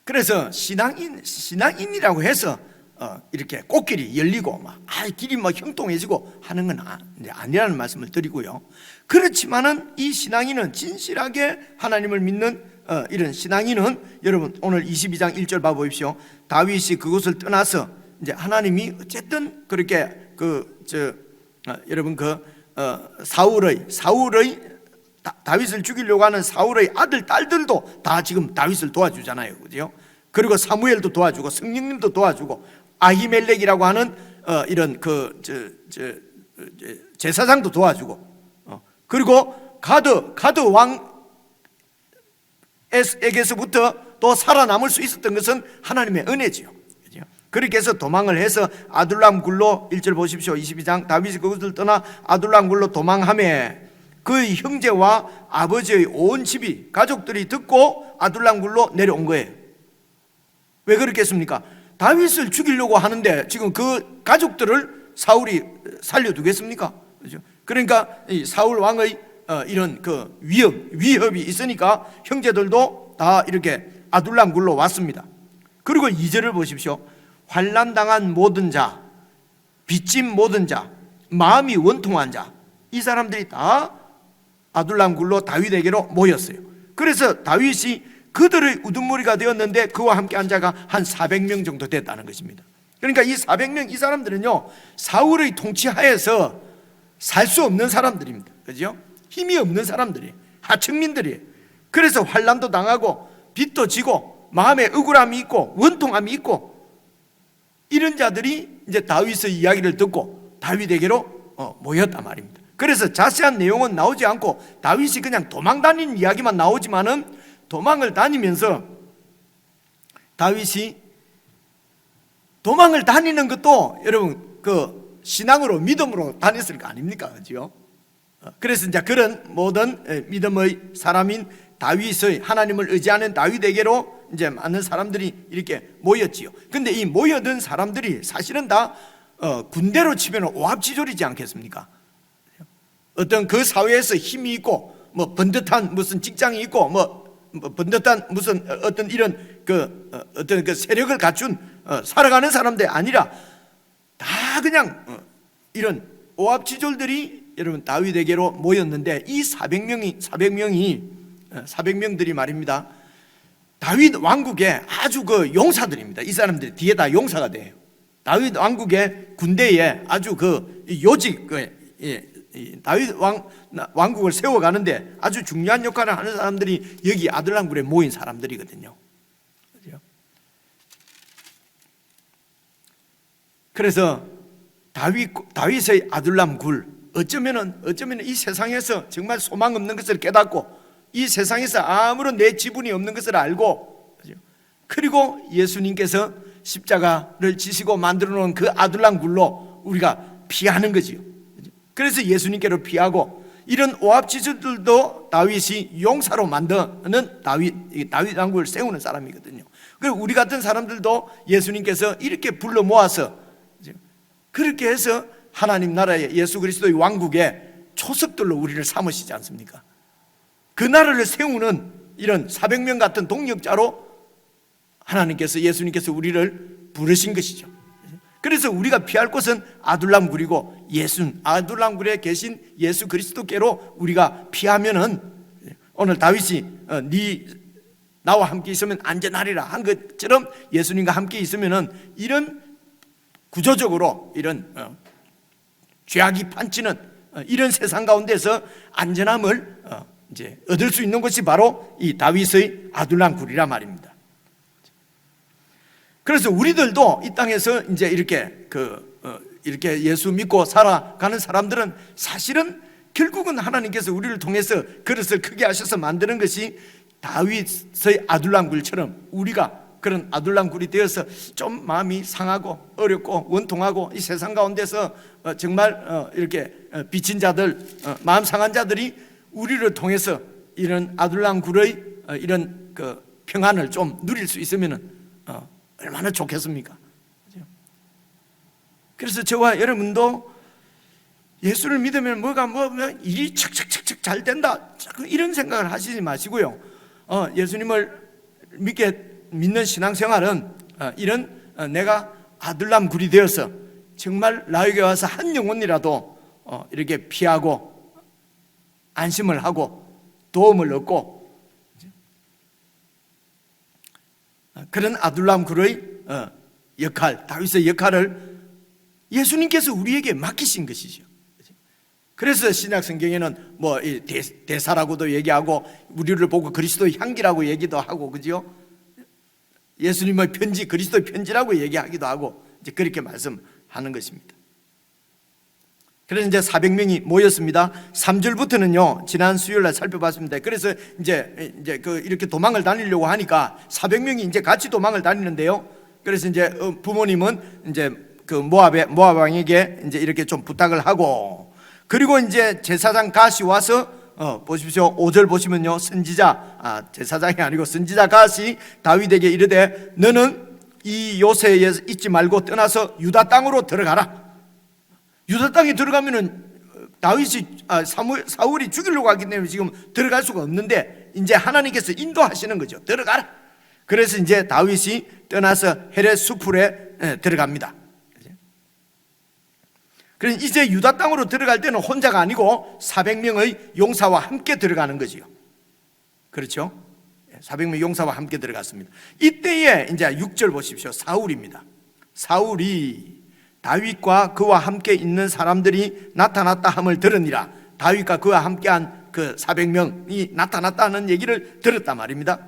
그래서 신앙인이라고 해서 이렇게 꽃길이 열리고 길이 형통해지고 하는 건 아니라는 말씀을 드리고요. 그렇지만은 이 신앙인은, 진실하게 하나님을 믿는 이런 신앙인은, 여러분 오늘 22장 1절 봐보십시오. 다윗이 그곳을 떠나서, 이제 하나님이 어쨌든 그렇게 여러분 사울의 다윗을 죽이려고 하는 사울의 아들, 딸들도 다 지금 다윗을 도와주잖아요. 그죠? 그리고 사무엘도 도와주고, 성령님도 도와주고, 아히멜렉이라고 하는 이런 제사장도 도와주고, 그리고 가드 왕에게서부터 또 살아남을 수 있었던 것은 하나님의 은혜지요. 그죠? 그렇게 해서 도망을 해서 아둘람 굴로, 1절 보십시오. 22장, 다윗이 그것을 떠나 아둘람 굴로 도망하며 그의 형제와 아버지의 온 집이, 가족들이 듣고 아둘람 굴로 내려온 거예요. 왜 그렇겠습니까? 다윗을 죽이려고 하는데 지금 그 가족들을 사울이 살려두겠습니까? 그렇죠? 그러니까 이 사울 왕의 이런 위협이 있으니까 형제들도 다 이렇게 아둘람 굴로 왔습니다. 그리고 2절을 보십시오. 환난당한 모든 자, 빚진 모든 자, 마음이 원통한 자, 이 사람들이 다 아둘람 굴로 다윗에게로 모였어요. 그래서 다윗이 그들의 우두머리가 되었는데 그와 함께 한 자가 한 400명 정도 됐다는 것입니다. 그러니까 이 400명, 이 사람들은요, 사울의 통치하에서 살 수 없는 사람들입니다. 그죠? 힘이 없는 사람들이에요. 하층민들이에요. 그래서 환난도 당하고 빚도 지고 마음에 억울함이 있고 원통함이 있고, 이런 자들이 이제 다윗의 이야기를 듣고 다윗에게로 모였단 말입니다. 그래서 자세한 내용은 나오지 않고 다윗이 그냥 도망 다니는 이야기만 나오지만은, 도망을 다니면서 다윗이 도망을 다니는 것도 여러분 신앙으로 믿음으로 다녔을 거 아닙니까? 그죠? 그래서 이제 그런 모든 믿음의 사람인 다윗의 하나님을 의지하는 다윗에게로 이제 많은 사람들이 이렇게 모였지요. 근데 이 모여든 사람들이 사실은 다 군대로 치면 오합지졸이지 않겠습니까? 어떤 그 사회에서 힘이 있고 뭐 번듯한 무슨 직장이 있고 뭐 번듯한 무슨 어떤 이런 어떤 그 세력을 갖춘 살아가는 사람들이 아니라 다 그냥 이런 오합지졸들이 여러분 다윗에게로 모였는데 이 400명들이 말입니다. 다윗 왕국의 아주 그 용사들입니다. 이 사람들이 뒤에 다 용사가 돼요. 다윗 왕국의 군대에 아주 그 요직 다윗 왕국을 세워가는데 아주 중요한 역할을 하는 사람들이 여기 아둘람굴에 모인 사람들이거든요. 그래서 다윗의 아둘람굴, 어쩌면은 이 세상에서 정말 소망 없는 것을 깨닫고 이 세상에서 아무런 내 지분이 없는 것을 알고, 그리고 예수님께서 십자가를 지시고 만들어 놓은 그 아둘람굴로 우리가 피하는 거지요. 그래서 예수님께로 피하고, 이런 오합지졸들도 다윗이 용사로 만드는 다윗 왕국을 세우는 사람이거든요. 그리고 우리 같은 사람들도 예수님께서 이렇게 불러 모아서 그렇게 해서 하나님 나라의 예수 그리스도의 왕국의 초석들로 우리를 삼으시지 않습니까? 그 나라를 세우는 이런 400명 같은 동력자로 하나님께서, 예수님께서 우리를 부르신 것이죠. 그래서 우리가 피할 곳은 아둘람굴이고 아둘람굴에 계신 예수 그리스도께로 우리가 피하면은, 오늘 다윗이 나와 함께 있으면 안전하리라 한 것처럼 예수님과 함께 있으면은 이런 구조적으로 이런 죄악이 판치는 이런 세상 가운데서 안전함을 이제 얻을 수 있는 것이 바로 이 다윗의 아둘람굴이라 말입니다. 그래서 우리들도 이 땅에서 이제 이렇게 예수 믿고 살아가는 사람들은 사실은 결국은 하나님께서 우리를 통해서 그릇을 크게 하셔서 만드는 것이 다윗의 아둘람굴처럼 우리가 그런 아둘람굴이 되어서 좀 마음이 상하고 어렵고 원통하고 이 세상 가운데서 정말 이렇게 비친 자들, 마음 상한 자들이 우리를 통해서 이런 아둘람굴의 이런 그 평안을 좀 누릴 수 있으면 얼마나 좋겠습니까? 그래서 저와 여러분도 예수를 믿으면 뭐가 일이 척척척척 잘 된다, 이런 생각을 하시지 마시고요. 예수님을 믿는 신앙생활은 이런 내가 아둘람굴이 되어서 정말 나에게 와서 한 영혼이라도 이렇게 피하고 안심을 하고 도움을 얻고, 그런 아둘람굴의 역할, 다윗의 역할을 예수님께서 우리에게 맡기신 것이죠. 그래서 신약 성경에는 뭐 대사라고도 얘기하고 우리를 보고 그리스도의 향기라고 얘기도 하고, 그죠? 예수님의 편지, 그리스도의 편지라고 얘기하기도 하고 이제 그렇게 말씀하는 것입니다. 그래서 이제 400명이 모였습니다. 3절부터는요, 지난 수요일 날 살펴봤습니다. 그래서 이제 이렇게 도망을 다니려고 하니까 400명이 이제 같이 도망을 다니는데요. 그래서 이제 부모님은 이제 그 모압 왕에게 이제 이렇게 좀 부탁을 하고, 그리고 이제 제사장 갓이 와서 보십시오. 5절 보시면요, 제사장이 아니고 선지자 갓이 다윗에게 이르되 너는 이 요새에 있지 말고 떠나서 유다 땅으로 들어가라. 유다 땅에 들어가면은 사울이 죽이려고 하기 때문에 지금 들어갈 수가 없는데 이제 하나님께서 인도하시는 거죠. 들어가라. 그래서 이제 다윗이 떠나서 헤렛 수풀에 들어갑니다. 그래서 이제 유다 땅으로 들어갈 때는 혼자가 아니고 400명의 용사와 함께 들어가는 거지요. 그렇죠? 400명 용사와 함께 들어갔습니다. 이때에 이제 6절 보십시오. 사울입니다. 사울이 다윗과 그와 함께 있는 사람들이 나타났다 함을 들으니라. 다윗과 그와 함께한 그 400명이 나타났다는 얘기를 들었단 말입니다.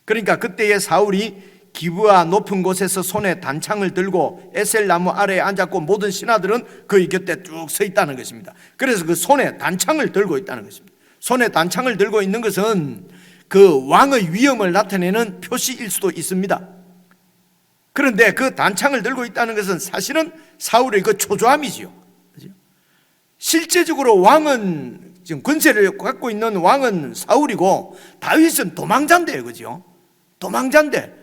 그러니까 그때에 사울이 기브아 높은 곳에서 손에 단창을 들고 에셀 나무 아래에 앉았고 모든 신하들은 그의 곁에 쭉 서 있다는 것입니다. 그래서 그 손에 단창을 들고 있다는 것입니다. 손에 단창을 들고 있는 것은 그 왕의 위엄을 나타내는 표시일 수도 있습니다. 그런데 그 단창을 들고 있다는 것은 사실은 사울의 그 초조함이지요. 그죠? 실제적으로 왕은 지금 권세를 갖고 있는 왕은 사울이고 다윗은 도망자인데요, 그죠? 도망자인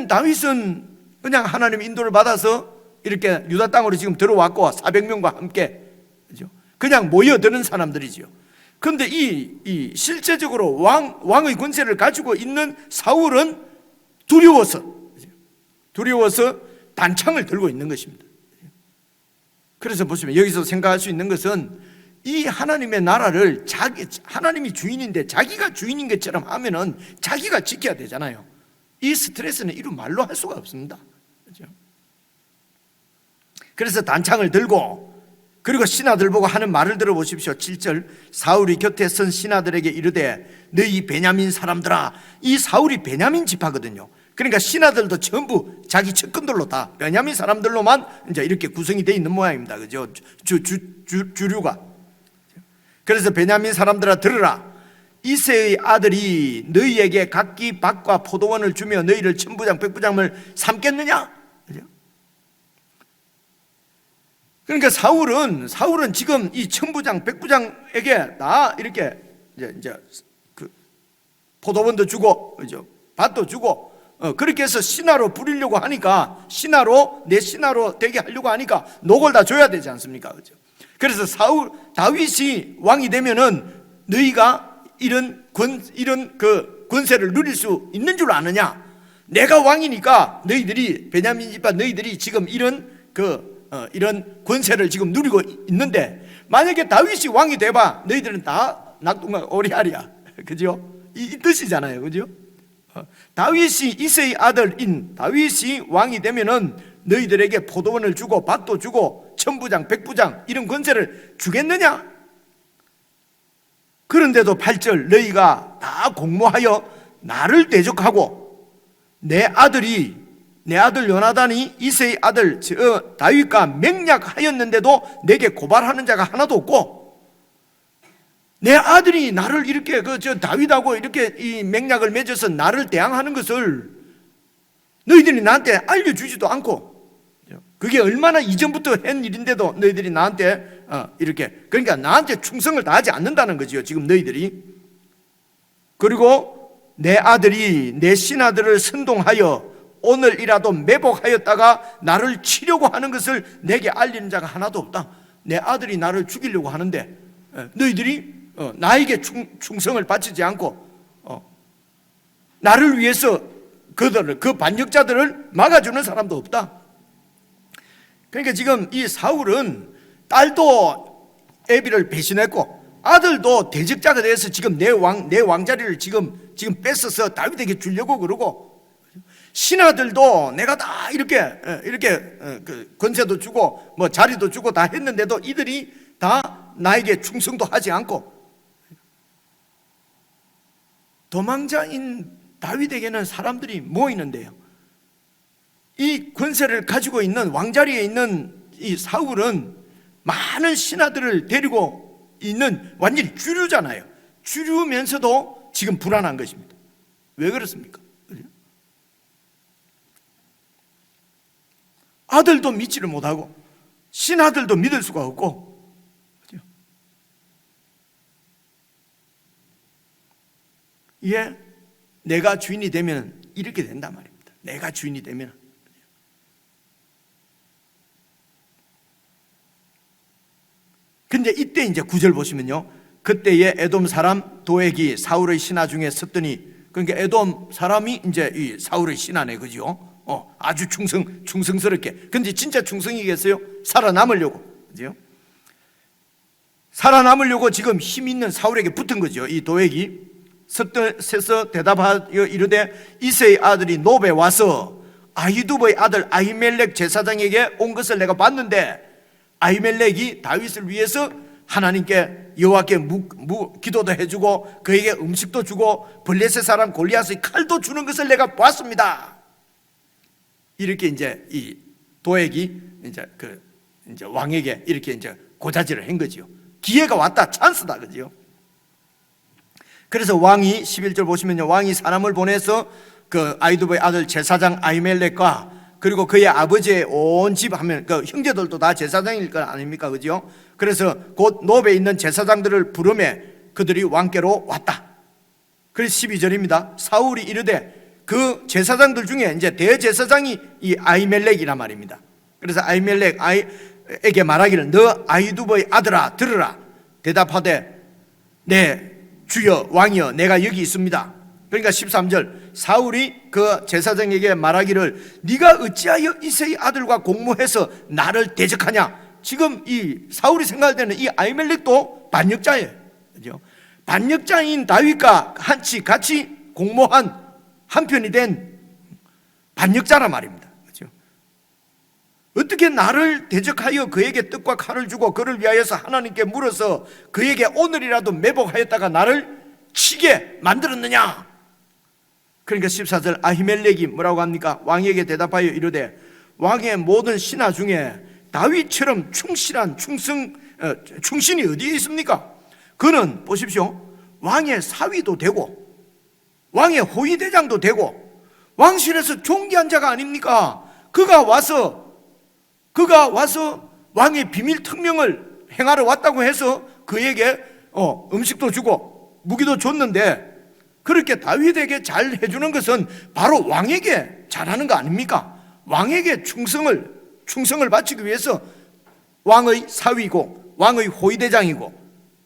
다윗은 그냥 하나님의 인도를 받아서 이렇게 유다 땅으로 지금 들어왔고 400명과 함께, 그죠? 그냥 모여드는 사람들이죠. 그런데 이 실제적으로 왕의 권세를 가지고 있는 사울은 두려워서 단창을 들고 있는 것입니다. 그래서 보시면 여기서 생각할 수 있는 것은 이 하나님의 나라를 하나님이 주인인데 자기가 주인인 것처럼 하면은 자기가 지켜야 되잖아요. 이 스트레스는 이루 말로 할 수가 없습니다. 그렇죠? 그래서 단창을 들고, 그리고 신하들 보고 하는 말을 들어보십시오. 7절, 사울이 곁에 선 신하들에게 이르되 너희 베냐민 사람들아. 이 사울이 베냐민 지파거든요. 그러니까 신하들도 전부 자기 측근들로 다 베냐민 사람들로만 이제 이렇게 구성이 되어 있는 모양입니다. 그죠? 주류가. 그래서 베냐민 사람들아 들으라. 이새의 아들이 너희에게 각기 밭과 포도원을 주며 너희를 천부장 백부장을 삼겠느냐? 그죠? 그러니까 사울은 지금 이 천부장 백부장에게 다 이렇게 이제 그 포도원도 주고, 그죠? 밭도 주고, 그렇게 해서 신하로 부리려고 하니까, 내 신하로 되게 하려고 하니까 녹을 다 줘야 되지 않습니까? 그죠? 그래서 다윗이 왕이 되면은 너희가 이런 그 권세를 누릴 수 있는 줄 아느냐? 내가 왕이니까 너희들이, 베냐민 집안 너희들이 지금 이런 권세를 지금 누리고 있는데, 만약에 다윗이 왕이 돼봐 너희들은 다 낙동강 오리알이야. 그죠? 이 뜻이잖아요. 그죠? 다윗이 이새의 아들인 다윗이 왕이 되면은 너희들에게 포도원을 주고 밭도 주고 천부장 백부장 이런 권세를 주겠느냐? 그런데도 8절, 너희가 다 공모하여 나를 대적하고 내 아들 요나단이 이새의 아들 다윗과 맹약하였는데도 내게 고발하는 자가 하나도 없고, 내 아들이 나를 이렇게 다윗하고 이렇게 이 맹약을 맺어서 나를 대항하는 것을 너희들이 나한테 알려주지도 않고, 그게 얼마나 이전부터 한 일인데도 너희들이 나한테 이렇게, 그러니까 나한테 충성을 다하지 않는다는 거지요, 지금 너희들이. 그리고 내 아들이 내 신하들을 선동하여 오늘이라도 매복하였다가 나를 치려고 하는 것을 내게 알리는 자가 하나도 없다. 내 아들이 나를 죽이려고 하는데 너희들이 나에게 충성을 바치지 않고 나를 위해서 그 반역자들을 막아주는 사람도 없다. 그러니까 지금 이 사울은 딸도 에비를 배신했고 아들도 대적자가 돼서 지금 내 왕자리를 지금 뺏어서 다윗에게 주려고 그러고, 신하들도 내가 다 이렇게 그 권세도 주고 뭐 자리도 주고 다 했는데도 이들이 다 나에게 충성도 하지 않고, 도망자인 다윗에게는 사람들이 모이는데요, 이 권세를 가지고 있는 왕자리에 있는 이 사울은 많은 신하들을 데리고 있는 완전히 주류잖아요. 주류면서도 지금 불안한 것입니다. 왜 그렇습니까? 아들도 믿지를 못하고 신하들도 믿을 수가 없고, 예, 내가 주인이 되면 이렇게 된단 말입니다. 내가 주인이 되면. 근데 이때 이제 9절 보시면요, 그때에 에돔 사람 도액이 사울의 신하 중에 섰더니, 그러니까 에돔 사람이 이제 이 사울의 신하네, 그죠? 아주 충성스럽게. 근데 진짜 충성이겠어요? 살아남으려고, 그죠? 살아남으려고 지금 힘 있는 사울에게 붙은 거죠. 이 도액이 서서 대답하여 이르되 이새의 아들이 노베 와서 아히두브의 아들 아히멜렉 제사장에게 온 것을 내가 봤는데, 아히멜렉이 다윗을 위해서 하나님께 여호와께 기도도 해주고 그에게 음식도 주고 블레셋 사람 골리앗의 칼도 주는 것을 내가 봤습니다. 이렇게 이제 이 도액이 이제 왕에게 이렇게 이제 고자질을 한 거지요. 기회가 왔다, 찬스다, 그지요. 그래서 왕이 11절 보시면요, 왕이 사람을 보내서 그 아히두바의 아들 제사장 아히멜렉과 그리고 그의 아버지의 온 집 하면 그 형제들도 다 제사장일 거 아닙니까? 그죠? 그래서 곧 노베에 있는 제사장들을 부르매 그들이 왕께로 왔다. 그래서 12절입니다. 사울이 이르되 그 제사장들 중에 이제 대제사장이 이 아히멜렉이란 말입니다. 그래서 아히멜렉에게 말하기를 너 아히두바의 아들아 들으라. 대답하되 네 주여 왕이여 내가 여기 있습니다. 그러니까 13절 사울이 그 제사장에게 말하기를 네가 어찌하여 이새의 아들과 공모해서 나를 대적하냐. 지금 이 사울이 생각할 때는 이 아히멜렉도 반역자예요. 그죠? 반역자인 다윗과 같이 공모한 한편이 된 반역자란 말입니다. 그죠? 어떻게 나를 대적하여 그에게 떡과 칼을 주고 그를 위하여서 하나님께 물어서 그에게 오늘이라도 매복하였다가 나를 치게 만들었느냐. 그러니까 14절 아히멜렉이 뭐라고 합니까? 왕에게 대답하여 이르되 왕의 모든 신하 중에 다윗처럼 충실한 충신이 어디에 있습니까? 그는 보십시오, 왕의 사위도 되고 왕의 호위대장도 되고 왕실에서 존귀한 자가 아닙니까? 그가 와서 왕의 비밀 특명을 행하러 왔다고 해서 그에게 음식도 주고 무기도 줬는데 그렇게 다윗에게 잘 해주는 것은 바로 왕에게 잘하는 거 아닙니까? 왕에게 충성을 바치기 위해서 왕의 사위고 왕의 호위대장이고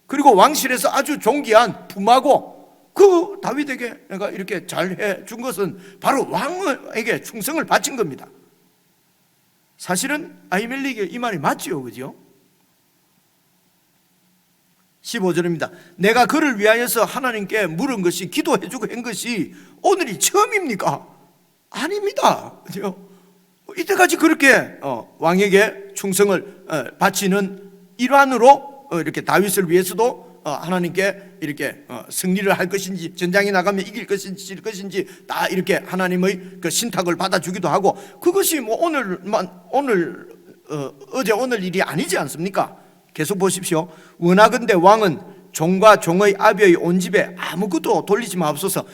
그리고 왕실에서 아주 존귀한 부마고 그 다윗에게 내가 이렇게 잘 해준 것은 바로 왕에게 충성을 바친 겁니다. 사실은 아히멜렉의 이 말이 맞지요, 그죠? 15절입니다. 내가 그를 위하여서 하나님께 물은 것이 기도해주고 한 것이 오늘이 처음입니까? 아닙니다. 그죠? 이때까지 그렇게 왕에게 충성을 바치는 일환으로 이렇게 다윗을 위해서도 하나님께 이렇게 승리를 할 것인지 전장에 나가면 이길 것인지 질 것인지 다 이렇게 하나님의 그 신탁을 받아주기도 하고 그것이 뭐 어제 오늘 일이 아니지 않습니까? 계속 보십시오. 원하건대 왕은 종과 종의 아비의 온 집에 아무것도 돌리지 마옵소서.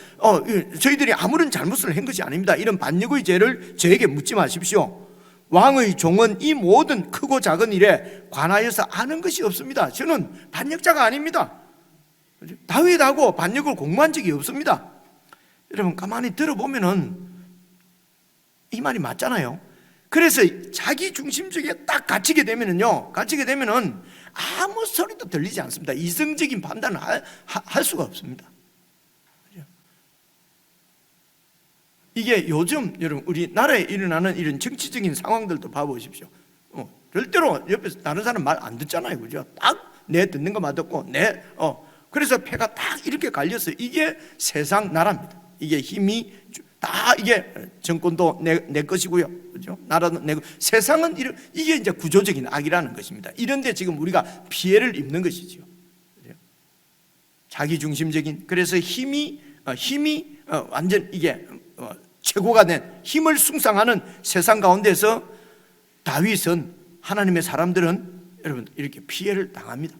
저희들이 아무런 잘못을 한 것이 아닙니다. 이런 반역의 죄를 저에게 묻지 마십시오. 왕의 종은 이 모든 크고 작은 일에 관하여서 아는 것이 없습니다. 저는 반역자가 아닙니다. 다윗하고 반역을 공모한 적이 없습니다. 여러분 가만히 들어보면은 이 말이 맞잖아요. 그래서 자기 중심적에 딱 갇히게 되면은 아무 소리도 들리지 않습니다. 이성적인 판단을 할 수가 없습니다. 이게 요즘 여러분 우리나라에 일어나는 이런 정치적인 상황들도 봐보십시오. 절대로 옆에서 다른 사람 말 안 듣잖아요, 그죠? 딱 내 듣는 것만 듣고 그래서 패가 딱 이렇게 갈려서 이게 세상 나라입니다. 이게 힘이 다 이게 정권도 내 것이고요, 그죠? 나라도 내 것. 세상은 이게 이제 구조적인 악이라는 것입니다. 이런데 지금 우리가 피해를 입는 것이죠. 자기 중심적인 그래서 힘이 완전 이게 최고가 된 힘을 숭상하는 세상 가운데서 다윗은 하나님의 사람들은 여러분 이렇게 피해를 당합니다.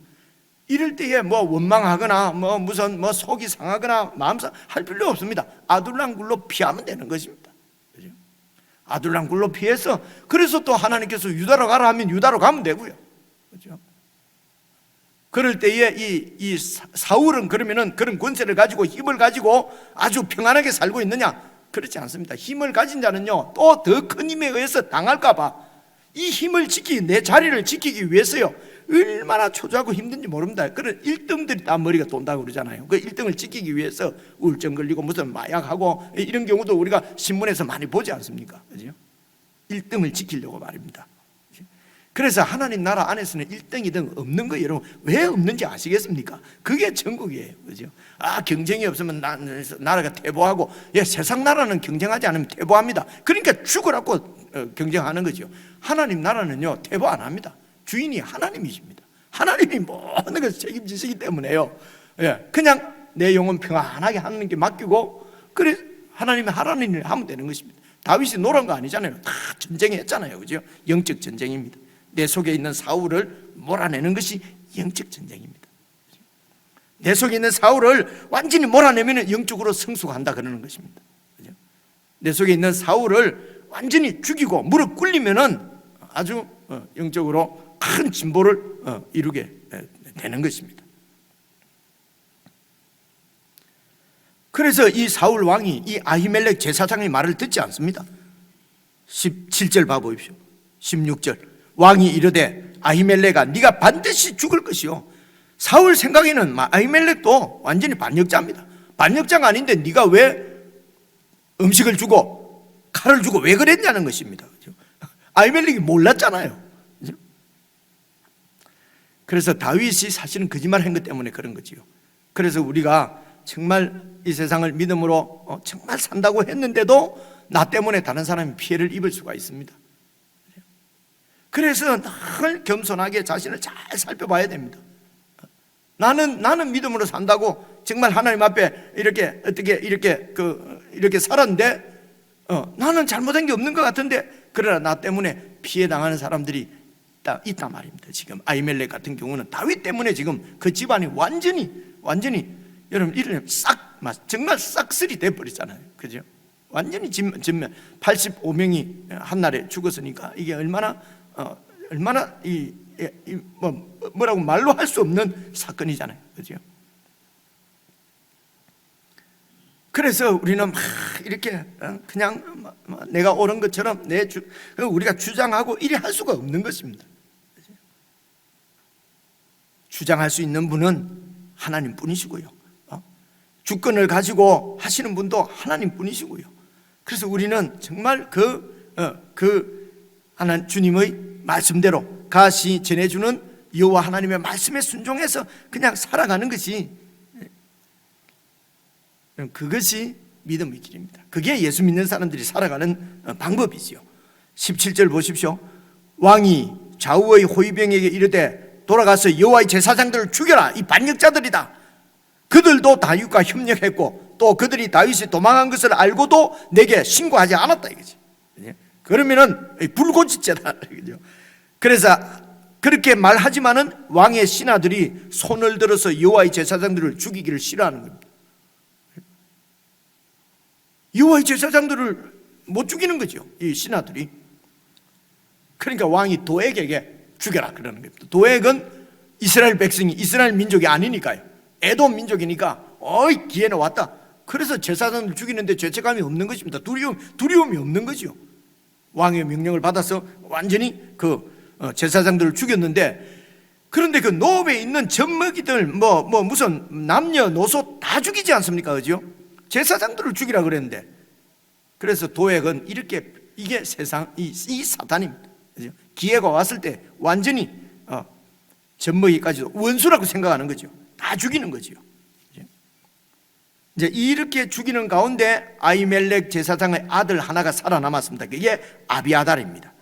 이럴 때에 뭐 원망하거나 무슨 속이 상하거나 마음 상할 필요 없습니다. 아둘람굴로 피하면 되는 것입니다. 그죠? 아둘람굴로 피해서 그래서 또 하나님께서 유다로 가라 하면 유다로 가면 되고요. 그죠? 그럴 때에 이 사울은 그러면은 그런 권세를 가지고 힘을 가지고 아주 평안하게 살고 있느냐? 그렇지 않습니다. 힘을 가진 자는요 또 더 큰 힘에 의해서 당할까봐 이 힘을 내 자리를 지키기 위해서요 얼마나 초조하고 힘든지 모릅니다. 그런 1등들이 다 머리가 돈다고 그러잖아요. 그 1등을 지키기 위해서 우울증 걸리고 무슨 마약하고 이런 경우도 우리가 신문에서 많이 보지 않습니까? 그죠? 1등을 지키려고 말입니다. 그래서 하나님 나라 안에서는 1등이든 없는 거예요. 여러분 왜 없는지 아시겠습니까? 그게 천국이에요. 그죠? 경쟁이 없으면 나라가 퇴보하고 세상 나라는 경쟁하지 않으면 퇴보합니다. 그러니까 죽으라고 경쟁하는 거죠. 하나님 나라는요 퇴보 안 합니다. 주인이 하나님이십니다. 하나님이 모든 것을 책임지시기 때문에요. 그냥 내 영혼 평안하게 하나님께 맡기고 그래 하나님이 하라는 일을 하면 되는 것입니다. 다윗이 노란 거 아니잖아요. 다 전쟁했잖아요. 그죠? 영적 전쟁입니다. 내 속에 있는 사울을 몰아내는 것이 영적 전쟁입니다. 내 속에 있는 사울을 완전히 몰아내면 영적으로 성숙한다 그러는 것입니다. 그죠? 내 속에 있는 사울을 완전히 죽이고 무릎 꿇리면은 아주 영적으로 큰 진보를 이루게 되는 것입니다. 그래서 이 사울 왕이 이 아히멜렉 제사장의 말을 듣지 않습니다. 17절 봐보십시오. 16절 왕이 이르되 아히멜렉아 네가 반드시 죽을 것이요. 사울 생각에는 아히멜렉도 완전히 반역자입니다. 반역자가 아닌데 네가 왜 음식을 주고 칼을 주고 왜 그랬냐는 것입니다. 아히멜렉이 몰랐잖아요. 그래서 다윗이 사실은 거짓말을 한 것 때문에 그런 거지요. 그래서 우리가 정말 이 세상을 믿음으로 정말 산다고 했는데도 나 때문에 다른 사람이 피해를 입을 수가 있습니다. 그래서 늘 겸손하게 자신을 잘 살펴봐야 됩니다. 나는 믿음으로 산다고 정말 하나님 앞에 이렇게 살았는데 나는 잘못한 게 없는 것 같은데 그러나 나 때문에 피해 당하는 사람들이 있단 말입니다. 지금 아히멜렉 같은 경우는 다윗 때문에 지금 그 집안이 완전히 여러분 이런 정말 싹쓸이 돼버리잖아요. 그죠? 완전히 진면 85명이 한날에 죽었으니까 이게 얼마나 뭐라고 말로 할 수 없는 사건이잖아요. 그죠? 그래서 우리는 막 이렇게 그냥 내가 옳은 것처럼 우리가 주장하고 이래 할 수가 없는 것입니다. 주장할 수 있는 분은 하나님 뿐이시고요. 주권을 가지고 하시는 분도 하나님 뿐이시고요. 그래서 우리는 정말 하나님 주님의 말씀대로 가시 전해주는 여호와 하나님의 말씀에 순종해서 그냥 살아가는 것이 그것이 믿음의 길입니다. 그게 예수 믿는 사람들이 살아가는 방법이지요. 17절 보십시오. 왕이 좌우의 호위병에게 이르되 돌아가서 여호와의 제사장들을 죽여라. 이 반역자들이다. 그들도 다윗과 협력했고 또 그들이 다윗이 도망한 것을 알고도 내게 신고하지 않았다 이거지. 그러면은 불고지죄다. 그래서 그렇게 말하지만은 왕의 신하들이 손을 들어서 여호와의 제사장들을 죽이기를 싫어하는 겁니다. 여호와의 제사장들을 못 죽이는 거죠, 이 신하들이. 그러니까 왕이 도액에게 죽여라 그러는 겁니다. 도액은 이스라엘 백성이 이스라엘 민족이 아니니까요. 에돔 민족이니까 기회는 왔다. 그래서 제사장들 죽이는데 죄책감이 없는 것입니다. 두려움이 없는 거죠. 왕의 명령을 받아서 완전히 제사장들을 죽였는데, 그런데 그 노업에 있는 젖먹이들 무슨 남녀노소 다 죽이지 않습니까? 그죠? 제사장들을 죽이라 그랬는데, 그래서 도액은 이게 세상 이 사탄입니다. 그죠? 기회가 왔을 때 완전히 젖먹이까지도 원수라고 생각하는 거죠. 다 죽이는 거죠. 이제 이렇게 죽이는 가운데 아히멜렉 제사장의 아들 하나가 살아남았습니다. 그게 아비아달입니다.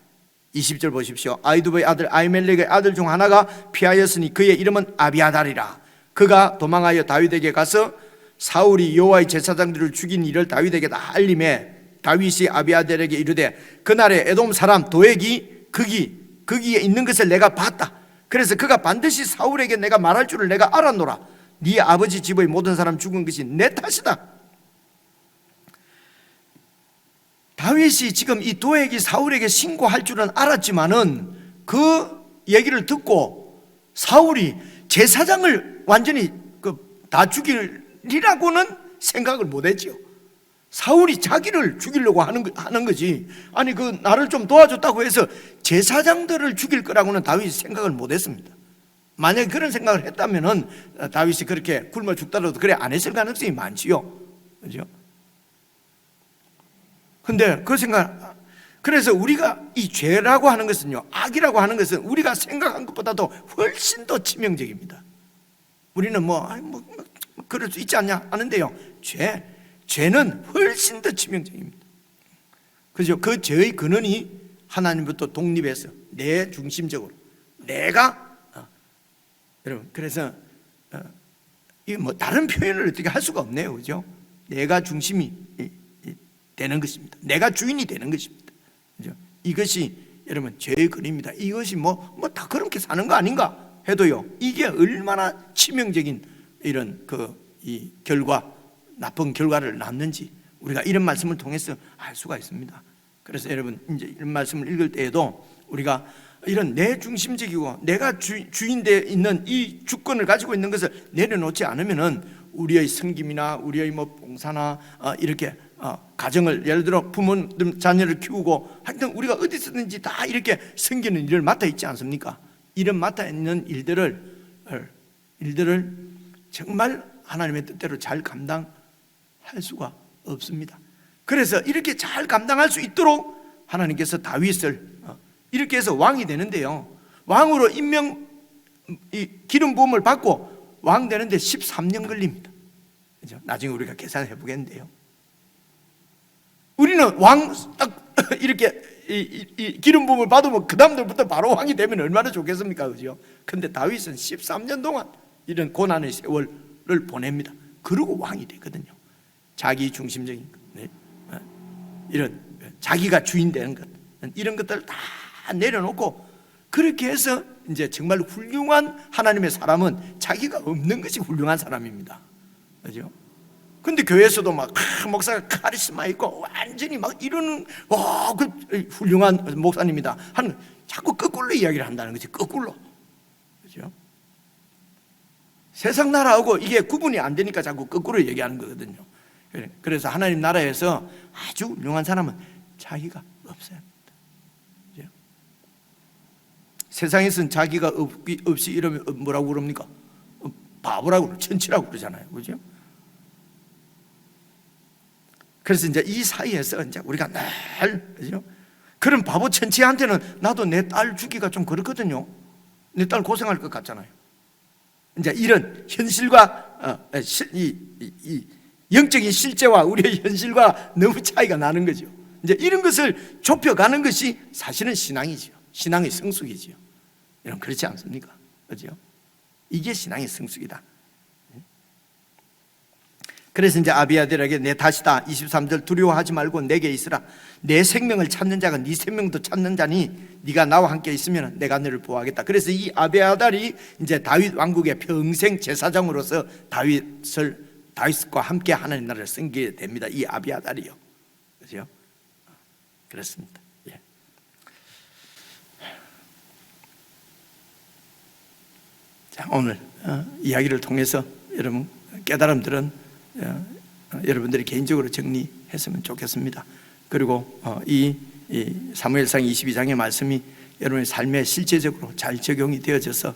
20절 보십시오. 아히두의 아들 아히멜렉의 아들 중 하나가 피하였으니 그의 이름은 아비아달이라. 그가 도망하여 다윗에게 가서 사울이 여호와의 제사장들을 죽인 일을 다윗에게 다 알림해 다윗이 아비아달에게 이르되 그날에 에돔 사람 도액이 거기에 있는 것을 내가 봤다. 그래서 그가 반드시 사울에게 내가 말할 줄을 내가 알았노라. 네 아버지 집의 모든 사람 죽은 것이 내 탓이다. 다윗이 지금 이 도액이 사울에게 신고할 줄은 알았지만은 그 얘기를 듣고 사울이 제사장을 완전히 다 죽이리라고는 생각을 못했지요. 사울이 자기를 죽이려고 하는 거지. 아니 나를 좀 도와줬다고 해서 제사장들을 죽일 거라고는 다윗이 생각을 못했습니다. 만약에 그런 생각을 했다면은 다윗이 그렇게 굶어 죽더라도 그래 안 했을 가능성이 많지요. 그죠? 근데 그래서 우리가 이 죄라고 하는 것은요, 악이라고 하는 것은 우리가 생각한 것보다도 훨씬 더 치명적입니다. 우리는 그럴 수 있지 않냐 하는데요, 죄는 훨씬 더 치명적입니다. 그죠? 그 죄의 근원이 하나님부터 독립해서 내 중심적으로 내가 여러분, 그래서 이 다른 표현을 어떻게 할 수가 없네요, 그죠? 내가 중심이 되는 것입니다. 내가 주인이 되는 것입니다. 그죠? 이것이 여러분 죄의 근입니다. 이것이 다 그렇게 사는 거 아닌가 해도요, 이게 얼마나 치명적인 이런 이 결과, 나쁜 결과를 낳는지 우리가 이런 말씀을 통해서 알 수가 있습니다. 그래서 여러분 이제 이런 말씀을 읽을 때에도 우리가 이런 내 중심적이고 내가 주인되어 있는 이 주권을 가지고 있는 것을 내려놓지 않으면은 우리의 섬김이나 우리의 뭐 봉사나 이렇게 가정을 예를 들어 부모님 자녀를 키우고 하여튼 우리가 어디서든지 다 이렇게 섬기는 일을 맡아 있지 않습니까? 이런 맡아 있는 일들을 정말 하나님의 뜻대로 잘 감당할 수가 없습니다. 그래서 이렇게 잘 감당할 수 있도록 하나님께서 다윗을 이렇게 해서 왕이 되는데요, 왕으로 기름 부음을 받고 왕 되는데 13년 걸립니다. 그죠? 나중에 우리가 계산해 보겠는데요, 우리는 왕 딱 이렇게 이 기름 부음을 받으면 그 다음날부터 바로 왕이 되면 얼마나 좋겠습니까? 그죠? 근데 다윗은 13년 동안 이런 고난의 세월을 보냅니다. 그러고 왕이 되거든요. 자기 중심적인 것, 이런 자기가 주인 되는 것, 이런 것들을 다 내려놓고 그렇게 해서 이제 정말 훌륭한 하나님의 사람은 자기가 없는 것이 훌륭한 사람입니다. 그죠? 근데 교회에서도 막 목사가 카리스마 있고 완전히 막 이러는 그 훌륭한 목사님이다 하는, 자꾸 거꾸로 이야기를 한다는 거지. 거꾸로. 그죠? 세상 나라하고 이게 구분이 안 되니까 자꾸 거꾸로 얘기하는 거거든요. 그래서 하나님 나라에서 아주 훌륭한 사람은 자기가 없어야 합니다. 그죠? 세상에서는 자기가 없이 이러면 뭐라고 그럽니까? 바보라고 그러고 천치라고 그러잖아요. 그죠? 그래서 이제 이 사이에서 이제 우리가 늘, 그죠? 그런 바보 천치한테는 나도 내 딸 주기가 좀 그렇거든요. 내 딸 고생할 것 같잖아요. 이제 이런 현실과 이 영적인 실제와 우리의 현실과 너무 차이가 나는 거죠. 이제 이런 것을 좁혀가는 것이 사실은 신앙이죠. 신앙의 성숙이죠. 여러분 그렇지 않습니까? 그죠? 이게 신앙의 성숙이다. 그래서 이제 아비아들에게 내 탓이다. 23절 두려워하지 말고 내게 있으라. 내 생명을 찾는 자가 네 생명도 찾는 자니 네가 나와 함께 있으면 내가 너를 보호하겠다. 그래서 이 아비아달이 이제 다윗 왕국의 평생 제사장으로서 다윗과 함께 하나님 나라를 섬기게 됩니다. 이 아비아달이요. 그죠? 그렇습니다. 예. 자, 오늘 이야기를 통해서 여러분 깨달음들은 여러분들이 개인적으로 정리했으면 좋겠습니다. 그리고 이 사무엘상 22장의 말씀이 여러분의 삶에 실제적으로 잘 적용이 되어져서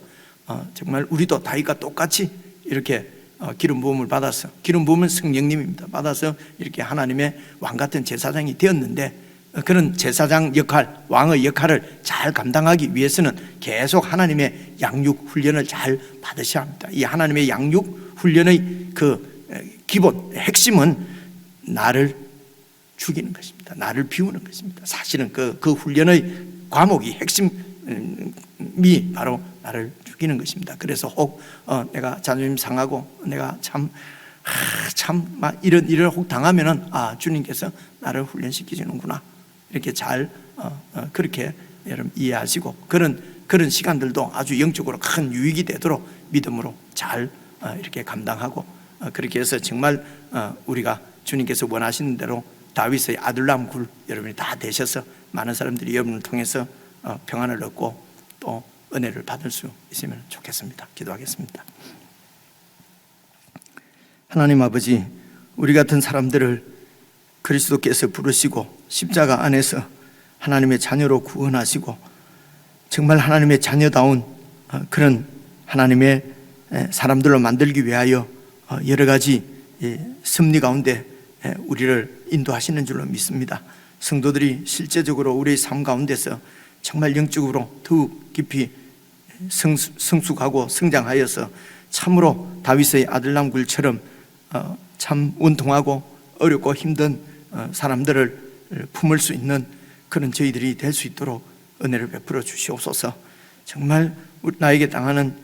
정말 우리도 다윗과 똑같이 이렇게 기름 부음을 받아서, 기름 부음은 성령님입니다. 받아서 이렇게 하나님의 왕 같은 제사장이 되었는데, 그런 제사장 역할, 왕의 역할을 잘 감당하기 위해서는 계속 하나님의 양육 훈련을 잘 받으셔야 합니다. 이 하나님의 양육 훈련의 그 기본 핵심은 나를 죽이는 것입니다. 나를 비우는 것입니다. 사실은 그 훈련의 과목이 핵심이 바로 나를 죽이는 것입니다. 그래서 혹 내가 자존심 상하고 내가 참 이런 일을 혹 당하면은 주님께서 나를 훈련시키시는구나, 이렇게 잘 그렇게 여러분 이해하시고, 그런 시간들도 아주 영적으로 큰 유익이 되도록 믿음으로 잘 이렇게 감당하고, 그렇게 해서 정말 우리가 주님께서 원하시는 대로 다윗의 아둘람 굴 여러분이 다 되셔서 많은 사람들이 여러분을 통해서 평안을 얻고 또 은혜를 받을 수 있으면 좋겠습니다. 기도하겠습니다. 하나님 아버지, 우리 같은 사람들을 그리스도께서 부르시고 십자가 안에서 하나님의 자녀로 구원하시고 정말 하나님의 자녀다운 그런 하나님의 사람들로 만들기 위하여 여러 가지 섭리 가운데 우리를 인도하시는 줄로 믿습니다. 성도들이 실제적으로 우리의 삶 가운데서 정말 영적으로 더욱 깊이 성숙하고 성장하여서 참으로 다윗의 아들람 굴처럼 참 원통하고 어렵고 힘든 사람들을 품을 수 있는 그런 저희들이 될 수 있도록 은혜를 베풀어 주시옵소서. 정말 나에게 당하는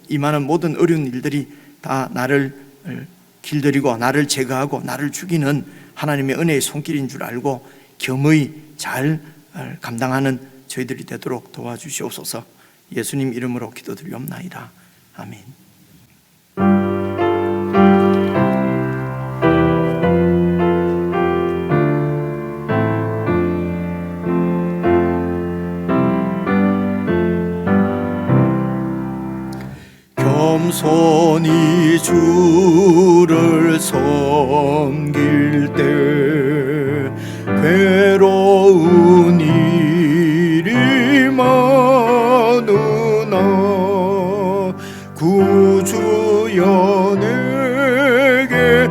임하는 모든 어려운 일들이 다 나를 길들이고 나를 제거하고 나를 죽이는 하나님의 은혜의 손길인 줄 알고 겸허히 잘 감당하는 저희들이 되도록 도와주시옵소서. 예수님 이름으로 기도드리옵나이다. 아멘. 후손이 주를 섬길 때 괴로운 일이 많으나 구주여 내게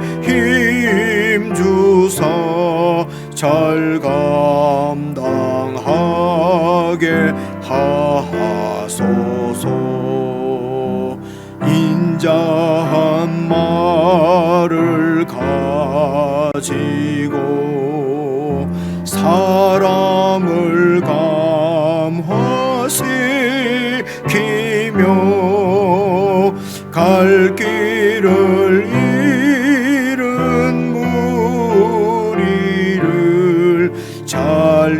힘주사 잘 감당하게 하소서. 인자한 말을 가지고 사람을 감화시키며 갈 길을 잃은 무리를 잘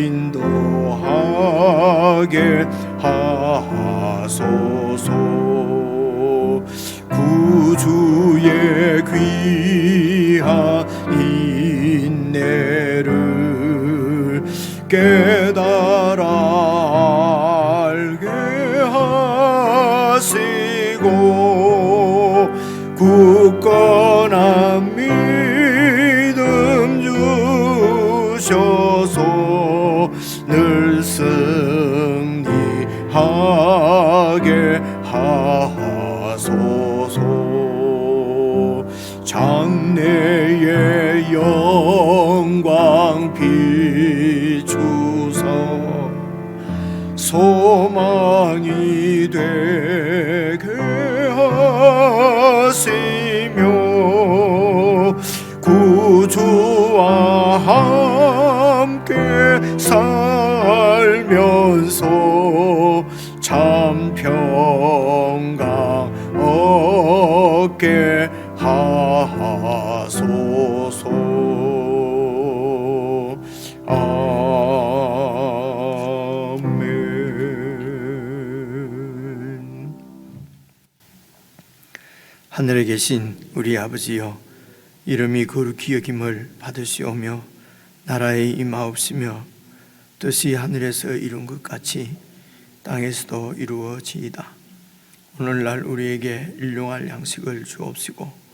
인도하게 하소서. 구주의 귀한 인내를 깨달아 알게 하시고 굳건한 믿음 주셔서 늘 승리하게 하소서. 장래의 영광 비추사 소망이 되게 하시며 구주와 함께 살면서 참 평강 얻게 하소서. 아멘. 하늘에 계신 우리 아버지여, 이름이 거룩히 여김을 받으시오며 나라의 임하옵시며 뜻이 하늘에서 이룬 것 같이 땅에서도 이루어지이다. 오늘날 우리에게 일용할 양식을 주옵시고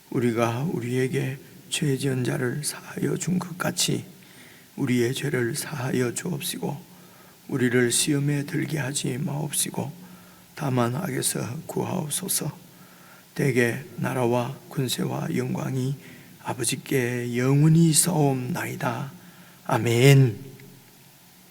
우리가 우리에게 죄 지은 자를 사하여 준 것 같이 우리의 죄를 사하여 주옵시고 우리를 시험에 들게 하지 마옵시고 다만 악에서 구하옵소서. 대개 나라와 군세와 영광이 아버지께 영원히 있사옵나이다. 아멘.